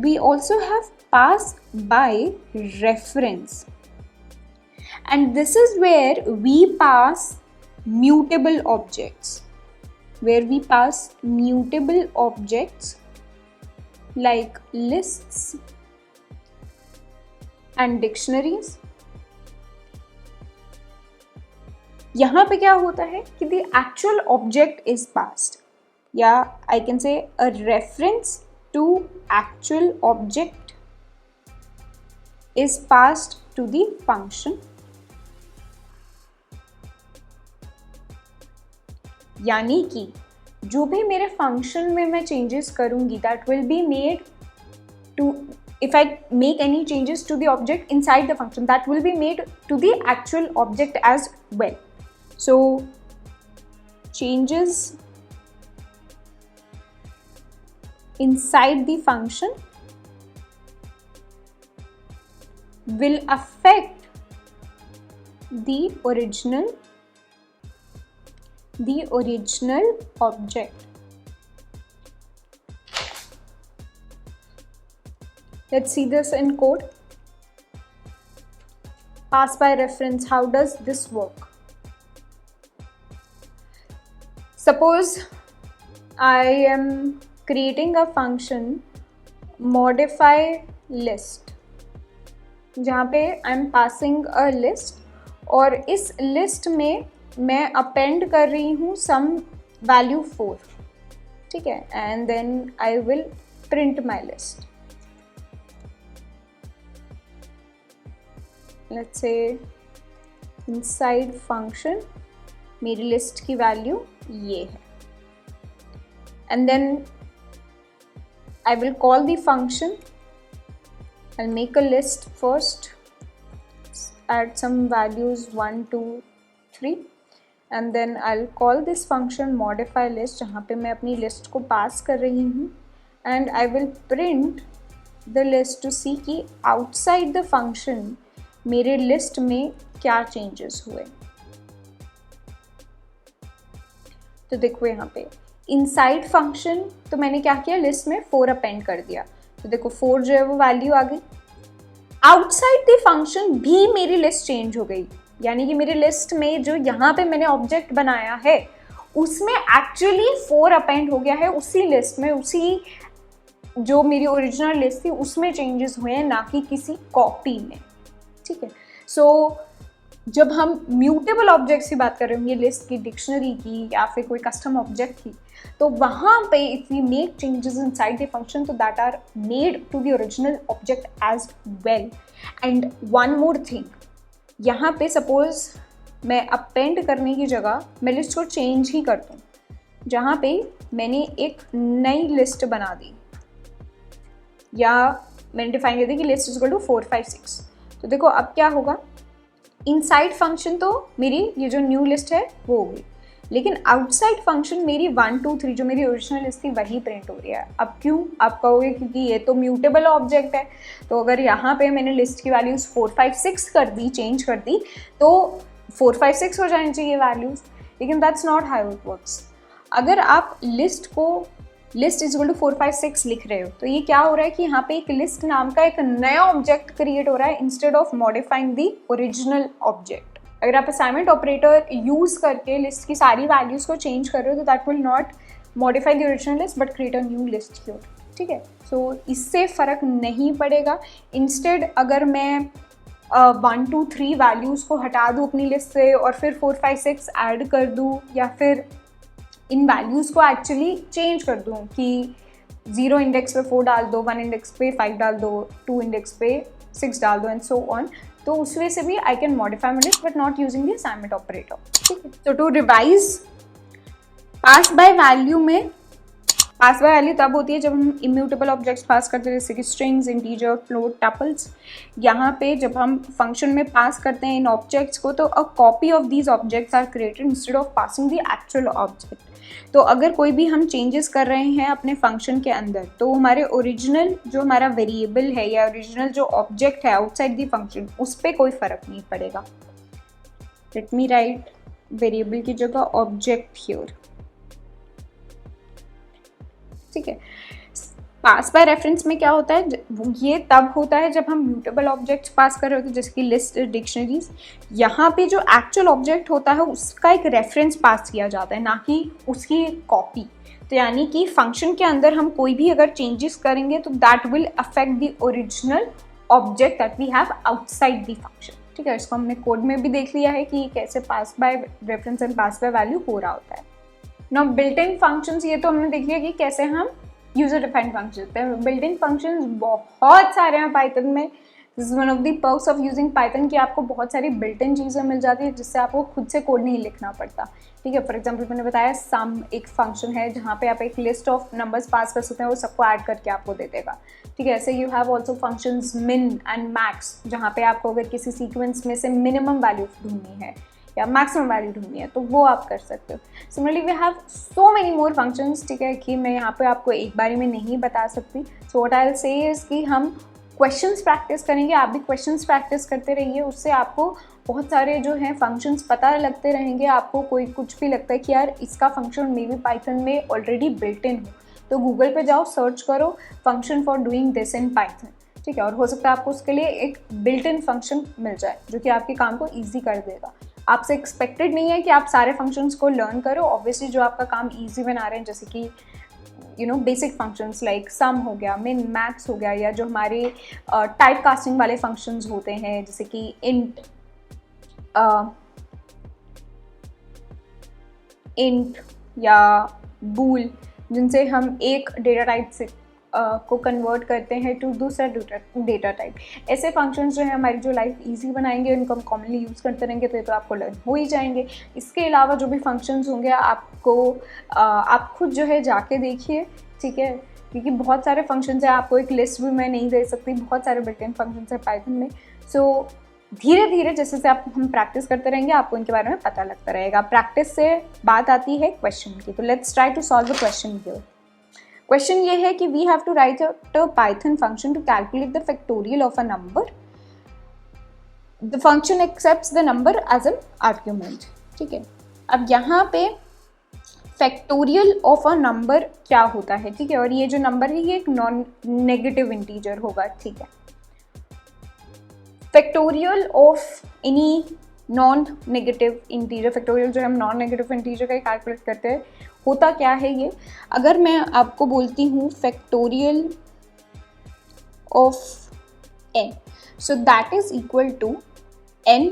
We also have pass by reference. And this is where we pass mutable objects. Where we pass mutable objects like lists and dictionaries. यहाँ पे क्या होता है कि the actual object is passed, या I can say a reference to actual object is passed to the function. यानी कि जो भी मेरे फंक्शन में मैं चेंजेस करूंगी that will be made to, if I make any changes to the object inside the function, that will be made to the actual object as well. So changes inside the function will affect the original object. Let's see this in code. Pass by reference, how does this work? Suppose I am creating a function modify list. जहाँ पे आई एम पासिंग अ लिस्ट, और इस लिस्ट में मैं अपेंड कर रही हूँ सम वैल्यू 4, ठीक है, and then I will print my list. Let's say inside function मेरी लिस्ट की वैल्यू ये है, and then I will call the function. I'll make a list first, add some values 1, 2, 3, and then I'll call this function modify list, जहाँ पे मैं अपनी लिस्ट को पास कर रही हूँ, and I will print the list to see कि outside the function मेरे लिस्ट में क्या changes हुए। तो देखो यहाँ पे इनसाइड फंक्शन, तो मैंने क्या किया, लिस्ट में 4 अपेंड कर दिया, तो देखो 4 जो है वो वैल्यू आ गई। आउटसाइड द फंक्शन भी मेरी लिस्ट चेंज हो गई, यानी कि मेरी लिस्ट में जो यहाँ पे मैंने ऑब्जेक्ट बनाया है उसमें एक्चुअली 4 अपेंड हो गया है, उसी लिस्ट में, उसी जो मेरी ओरिजिनल लिस्ट थी उसमें चेंजेस हुए हैं, ना कि किसी कॉपी में, ठीक है। सो जब हम म्यूटेबल ऑब्जेक्ट्स की बात कर रहे होंगे, लिस्ट की, डिक्शनरी की, या फिर कोई कस्टम ऑब्जेक्ट की, तो वहाँ पे if we make changes inside the function तो that are made to the original object as well. And one more thing, यहाँ पे सपोज मैं अपेंड करने की जगह मैं लिस्ट को चेंज ही कर दूँ, जहाँ पे मैंने एक नई लिस्ट बना दी, या मैंने डिफाइन कर दी कि लिस्ट इज इक्वल टू 4, 5, 6, तो देखो अब क्या होगा, इनसाइड फंक्शन तो मेरी ये जो न्यू लिस्ट है वो होगी, लेकिन आउटसाइड फंक्शन मेरी 1, 2, 3 जो मेरी ओरिजिनल लिस्ट थी वही प्रिंट हो रही है। अब क्यों, आप कहोगे क्योंकि ये तो म्यूटेबल ऑब्जेक्ट है, तो अगर यहाँ पे मैंने लिस्ट की वैल्यूज़ 4, 5, 6 कर दी, चेंज कर दी, तो 4, 5, 6 हो जानी चाहिए वैल्यूज़, लेकिन that's not how it works. अगर आप लिस्ट इज इक्वल टू 4, 5, 6 लिख रहे हो, तो ये क्या हो रहा है कि यहाँ पे एक लिस्ट नाम का एक नया ऑब्जेक्ट क्रिएट हो रहा है instead of modifying the original object. अगर आप असाइनमेंट ऑपरेटर यूज करके लिस्ट की सारी वैल्यूज को चेंज कर रहे हो तो that will not modify the original list but create a new list here, ठीक है। सो इससे फर्क नहीं पड़ेगा। इंस्टेड अगर मैं 1, 2, 3 वैल्यूज़ को हटा दूँ अपनी लिस्ट से और फिर 4, 5, 6 ऐड कर दूँ, या फिर इन वैल्यूज़ को एक्चुअली चेंज कर दूँ कि 0 इंडेक्स पे 4 डाल दो, 1 इंडेक्स पे 5 डाल दो, 2 इंडेक्स पे 6 डाल दो, एंड सो ऑन, तो उस वे से भी I can modify my list but not using the assignment operator, ठीक है। तो to revise, pass by value में, पास बाय वैल्यू तब होती है जब हम इम्यूटेबल ऑब्जेक्ट्स पास करते हैं, जैसे कि स्ट्रिंग्स, इंटीजर, फ्लोट, टपल्स। यहाँ पे जब हम फंक्शन में पास करते हैं इन ऑब्जेक्ट्स को, तो a copy of these objects are created instead of passing the actual object. तो अगर कोई भी हम चेंजेस कर रहे हैं अपने फंक्शन के अंदर, तो हमारे ओरिजिनल जो हमारा वेरिएबल है या ओरिजिनल जो ऑब्जेक्ट है आउटसाइड द फंक्शन, उस पर कोई फर्क नहीं पड़ेगा। लेट मी राइट वेरिएबल की जगह ऑब्जेक्ट हियर, ठीक है। पास बाय रेफरेंस में क्या होता है, ये तब होता है जब हम म्यूटेबल ऑब्जेक्ट्स पास कर रहे होते हैं, जैसे कि लिस्ट, डिक्शनरीज। यहाँ पे जो एक्चुअल ऑब्जेक्ट होता है उसका एक रेफरेंस पास किया जाता है, ना कि उसकी कॉपी। तो यानी कि फंक्शन के अंदर हम कोई भी अगर चेंजेस करेंगे तो that will affect the original object that we have outside the function, ठीक है। इसको हमने कोड में भी देख लिया है कि कैसे pass by reference and pass by value हो रहा होता है। नाउ बिल्ट इन फंक्शंस, ये तो हमने देख लिया कि कैसे हम user defined function, built in functions बहुत सारे हैं पाइथन में। This is one of the perks of using Python कि आपको बहुत सारी बिल्ट इन चीज़ें मिल जाती है जिससे आपको खुद से कोड नहीं लिखना पड़ता, ठीक है। फॉर एग्जाम्पल मैंने बताया सम एक फंक्शन है जहाँ पे आप एक लिस्ट ऑफ नंबर्स पास कर सकते हैं, वो सबको ऐड करके आपको दे देगा, ठीक है। ऐसे यू हैव ऑल्सो फंक्शंस मिन एंड मैक्स, जहाँ पे आपको अगर किसी सीक्वेंस में से मिनिमम वैल्यू ढूंढनी है या मैक्सिमम वैल्यू ढूंढनी है तो वो आप कर सकते हो। Similarly we have so many more functions, ठीक है, कि मैं यहाँ पे आपको एक बारी में नहीं बता सकती। सो व्हाट आई विल से इज कि हम क्वेश्चंस प्रैक्टिस करेंगे, आप भी क्वेश्चंस प्रैक्टिस करते रहिए, उससे आपको बहुत सारे जो हैं फंक्शंस पता लगते रहेंगे। आपको कोई कुछ भी लगता है कि यार इसका फंक्शन मे बी पाइथन में ऑलरेडी बिल्ट इन हो, तो गूगल पे जाओ, सर्च करो function for doing this in Python, ठीक है, और हो सकता है आपको उसके लिए एक बिल्ट इन फंक्शन मिल जाए जो कि आपके काम को ईजी कर देगा। आपसे एक्सपेक्टेड नहीं है कि आप सारे फंक्शंस को लर्न करो, ऑब्वियसली जो आपका काम इजी बना रहे हैं, जैसे कि बेसिक फंक्शंस लाइक सम हो गया, मिन मैक्स हो गया, या जो हमारे टाइप कास्टिंग वाले फंक्शंस होते हैं जैसे कि इंट या बूल, जिनसे हम एक डेटा टाइप से को कन्वर्ट करते हैं टू दूसरा डेटा टाइप। ऐसे फंक्शंस जो है हमारी जो लाइफ इजी बनाएंगे, उनको हम कॉमनली यूज़ करते रहेंगे तो आपको लर्न हो ही जाएंगे। इसके अलावा जो भी फंक्शंस होंगे आप खुद जो है जाके देखिए, ठीक है, क्योंकि बहुत सारे फंक्शंस हैं, आपको एक लिस्ट भी मैं नहीं दे सकती, बहुत सारे बिल्ट इन फंक्शंस हैं पाइथन में। सो धीरे धीरे जैसे से हम प्रैक्टिस करते रहेंगे आपको इनके बारे में पता लगता रहेगा। प्रैक्टिस से बात आती है क्वेश्चन की, तो let's try to solve the question here. Question ये है कि we have to write a Python function to calculate the factorial of a number. The function accepts the number as an argument. ठीक है, अब यहाँ पे फैक्टोरियल ऑफ अ नंबर क्या होता है, ठीक है, और ये जो नंबर है ये एक नॉन नेगेटिव इंटीजर होगा। ठीक है, factorial of any non negative integer, factorial जो हम नॉन नेगेटिव इंटीजर का कैलकुलेट करते हैं, होता क्या है ये। अगर मैं आपको बोलती हूँ factorial of n, so that is equal to n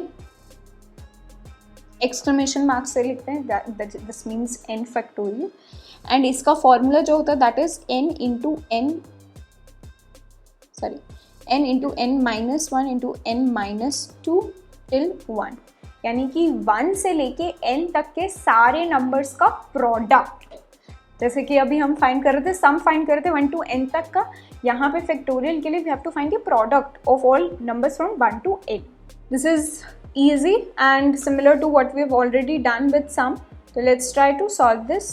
exclamation mark से लिखते हैं, this means n factorial, and इसका फॉर्मूला जो होता है that is n into n minus 1 into n minus 2 till 1, यानी कि 1 से लेके n तक के सारे नंबर्स का प्रोडक्ट। जैसे कि अभी हम फाइंड कर रहे थे, सम फाइंड कर रहे थे 1 to n तक का, यहाँ पे फैक्टोरियल के लिए we have to find the product of all numbers from 1 to n। This is easy and similar to what we have already done with sum, so let's try to solve this।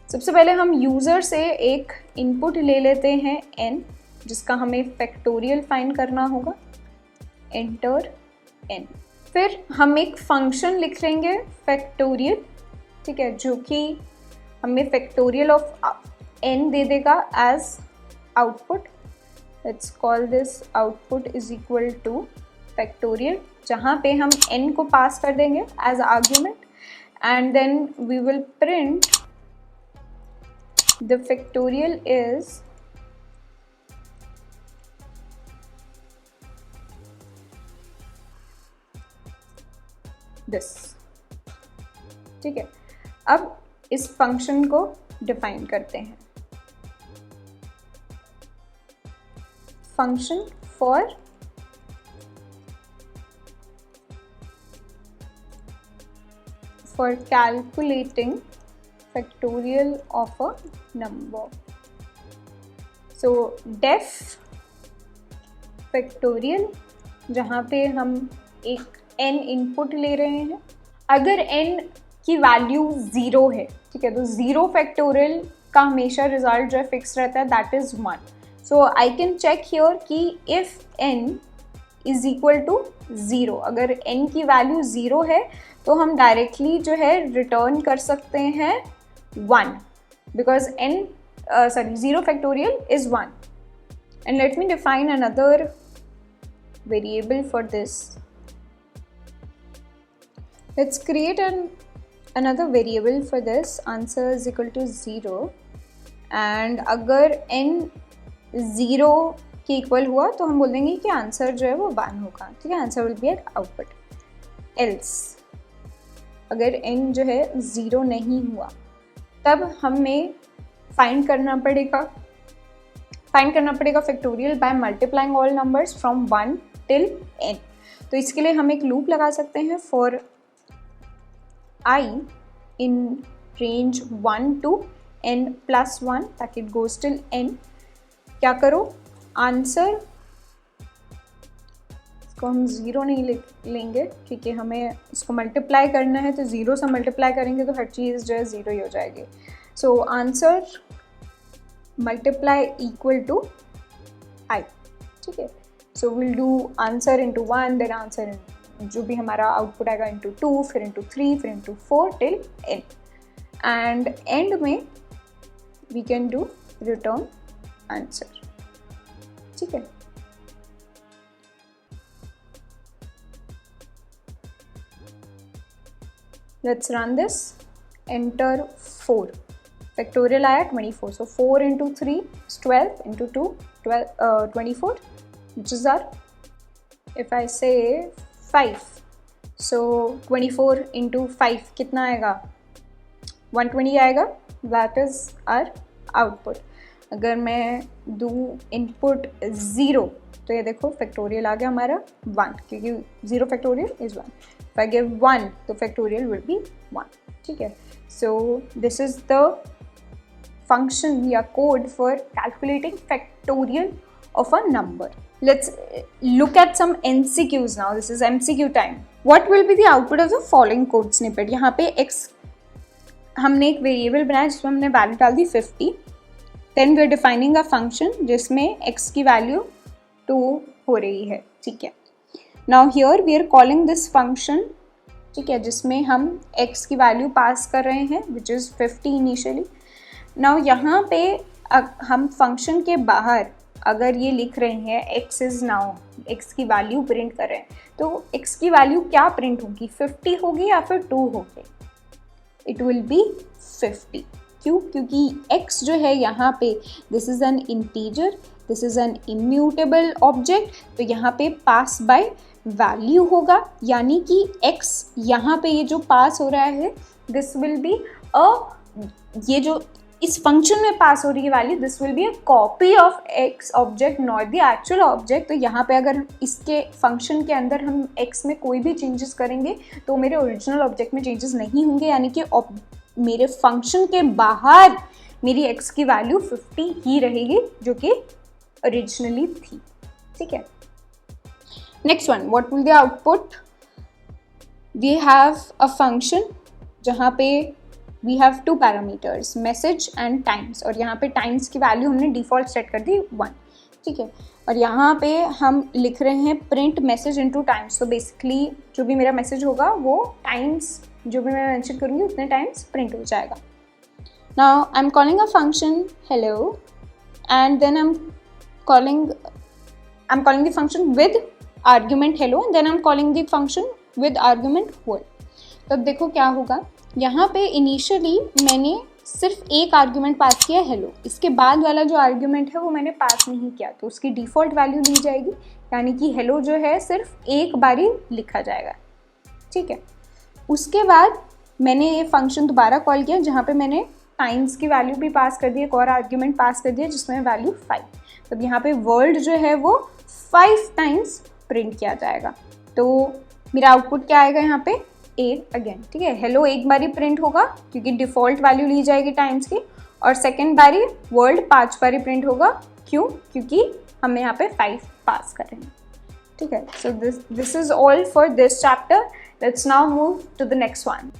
सबसे पहले हम यूज़र से एक इनपुट ले लेते हैं n, जिसका हमें फैक्टोरियल फाइंड करना होगा, एंटर n। फिर हम एक फंक्शन लिख लेंगे फैक्टोरियल, ठीक है, जो कि हमें फैक्टोरियल ऑफ n दे देगा as output. Let's call this output is equal to factorial, जहाँ पे हम n को पास कर देंगे as argument, and then we will print the factorial is this. ठीक है, अब इस फंक्शन को डिफाइन करते हैं, function for calculating factorial of a number। So def factorial, जहाँ पे हम एक n इनपुट ले रहे हैं, अगर n की वैल्यू 0 है, ठीक है, तो 0 फैक्टोरियल का हमेशा रिजल्ट जो है फिक्स रहता है, that is 1। So I can check here कि if n is equal to 0, अगर n की वैल्यू 0 है तो हम डायरेक्टली जो है रिटर्न कर सकते हैं 1, because zero factorial is 1। and let me define another variable for this। let's create another variable for this, answer is equal to 0, and अगर n 0 के इक्वल हुआ तो हम बोल देंगे कि आंसर जो है वो 1 होगा। ठीक है, answer will be at output. Else अगर n जो है 0 नहीं हुआ तब हमें फाइंड करना पड़ेगा factorial by multiplying all numbers from 1 till n। तो इसके लिए हम एक लूप लगा सकते हैं for i in range 1 to n plus 1 ताकि इट गोज टिल n। क्या करो, आंसर इसको हम 0 नहीं लेंगे क्योंकि हमें इसको मल्टीप्लाई करना है, तो 0 से मल्टीप्लाई करेंगे तो हर चीज़ जो है 0 ही हो जाएगी। So answer multiply equal to i। ठीक है, so will do answer into 1, then answer जो भी हमारा आउटपुट आएगा इंटू 2, फिर इंटू 3, फिर into 4 till n, and end में we can do return answer. ठीक है, let's run this, enter 4। Factorial आया 24, so 4 into 3 is 12, into 2 24, which is our, if I say 5, so 24 into 5 कितना आएगा, 120 आएगा. That is our output. अगर मैं दूँ इनपुट 0 तो ये देखो फैक्टोरियल आ गया हमारा 1, क्योंकि 0 factorial is 1. If I give 1 तो फैक्टोरियल will be 1. ठीक है. So this is the function या code for calculating factorial of a number. Let's look at some MCQs now. This is MCQ time. What will be the output of the following code snippet? यहाँ पे x हमने एक वेरिएबल बनाया जिसमें हमने वैल्यू डाल दी 50. Then we are defining a function जिसमें x की वैल्यू 2 हो रही है. ठीक है. Now here we are calling this function. ठीक है, जिसमें हम x की वैल्यू पास कर रहे हैं विच इज़ 50 इनिशियली. नाउ यहाँ पे हम फंक्शन के बाहर अगर ये लिख रहे हैं x इज़ नाउ, x की वैल्यू प्रिंट कर रहे हैं, तो x की वैल्यू क्या प्रिंट होगी, 50 होगी या फिर 2 होगी? It will be 50. क्यों? क्योंकि x जो है यहाँ पे this is an integer, this is an immutable object, तो यहाँ पे पास बाय वैल्यू होगा, यानी कि x यहाँ पे ये जो पास हो रहा है दिस विल बी ये जो इस फंक्शन में पास हो रही है value, this will be a copy of x object, not the actual object. तो यहाँ पे अगर इसके फंक्शन के अंदर हम x में कोई भी चेंजेस करेंगे तो मेरे ओरिजिनल ऑब्जेक्ट में चेंजेस नहीं होंगे, यानी कि मेरे फंक्शन के बाहर मेरी x की वैल्यू 50 ही रहेगी जो कि ओरिजिनली थी. ठीक है. Next one, what will the output? We have a function जहाँ पे we have 2 parameters, message and times, और यहाँ पे टाइम्स की वैल्यू हमने डिफ़ॉल्ट सेट कर दी 1. ठीक है. और यहाँ पे हम लिख रहे हैं प्रिंट मैसेज इनटू टाइम्स. तो बेसिकली जो भी मेरा मैसेज होगा वो टाइम्स जो भी मैं मेंशन करूँगी उतने टाइम्स प्रिंट हो जाएगा. Now I am calling a function hello and then I am calling the function with argument hello and then I am calling the function with argument word. तो अब देखो क्या होगा, यहाँ पे इनिशियली मैंने सिर्फ एक आर्ग्यूमेंट पास किया हेलो, इसके बाद वाला जो आर्ग्यूमेंट है वो मैंने पास नहीं किया, तो उसकी डिफ़ॉल्ट वैल्यू ली जाएगी, यानी कि हेलो जो है सिर्फ एक बार ही लिखा जाएगा. ठीक है. उसके बाद मैंने ये फंक्शन दोबारा कॉल किया जहाँ पे मैंने टाइम्स की वैल्यू भी पास कर दी, एक और आर्ग्यूमेंट पास कर दिया जिसमें वैल्यू 5. तब यहाँ पे वर्ड जो है वो 5 टाइम्स प्रिंट किया जाएगा. तो मेरा आउटपुट क्या आएगा यहाँ पे, A अगेन. ठीक है. हेलो एक बारी प्रिंट होगा क्योंकि डिफ़ॉल्ट वैल्यू ली जाएगी टाइम्स की, और सेकेंड बारी वर्ड 5 बारी प्रिंट होगा. क्यों? क्योंकि हम यहाँ पे 5 पास कर रहे हैं. ठीक है. So this is all for this chapter. Let's now move to the next one.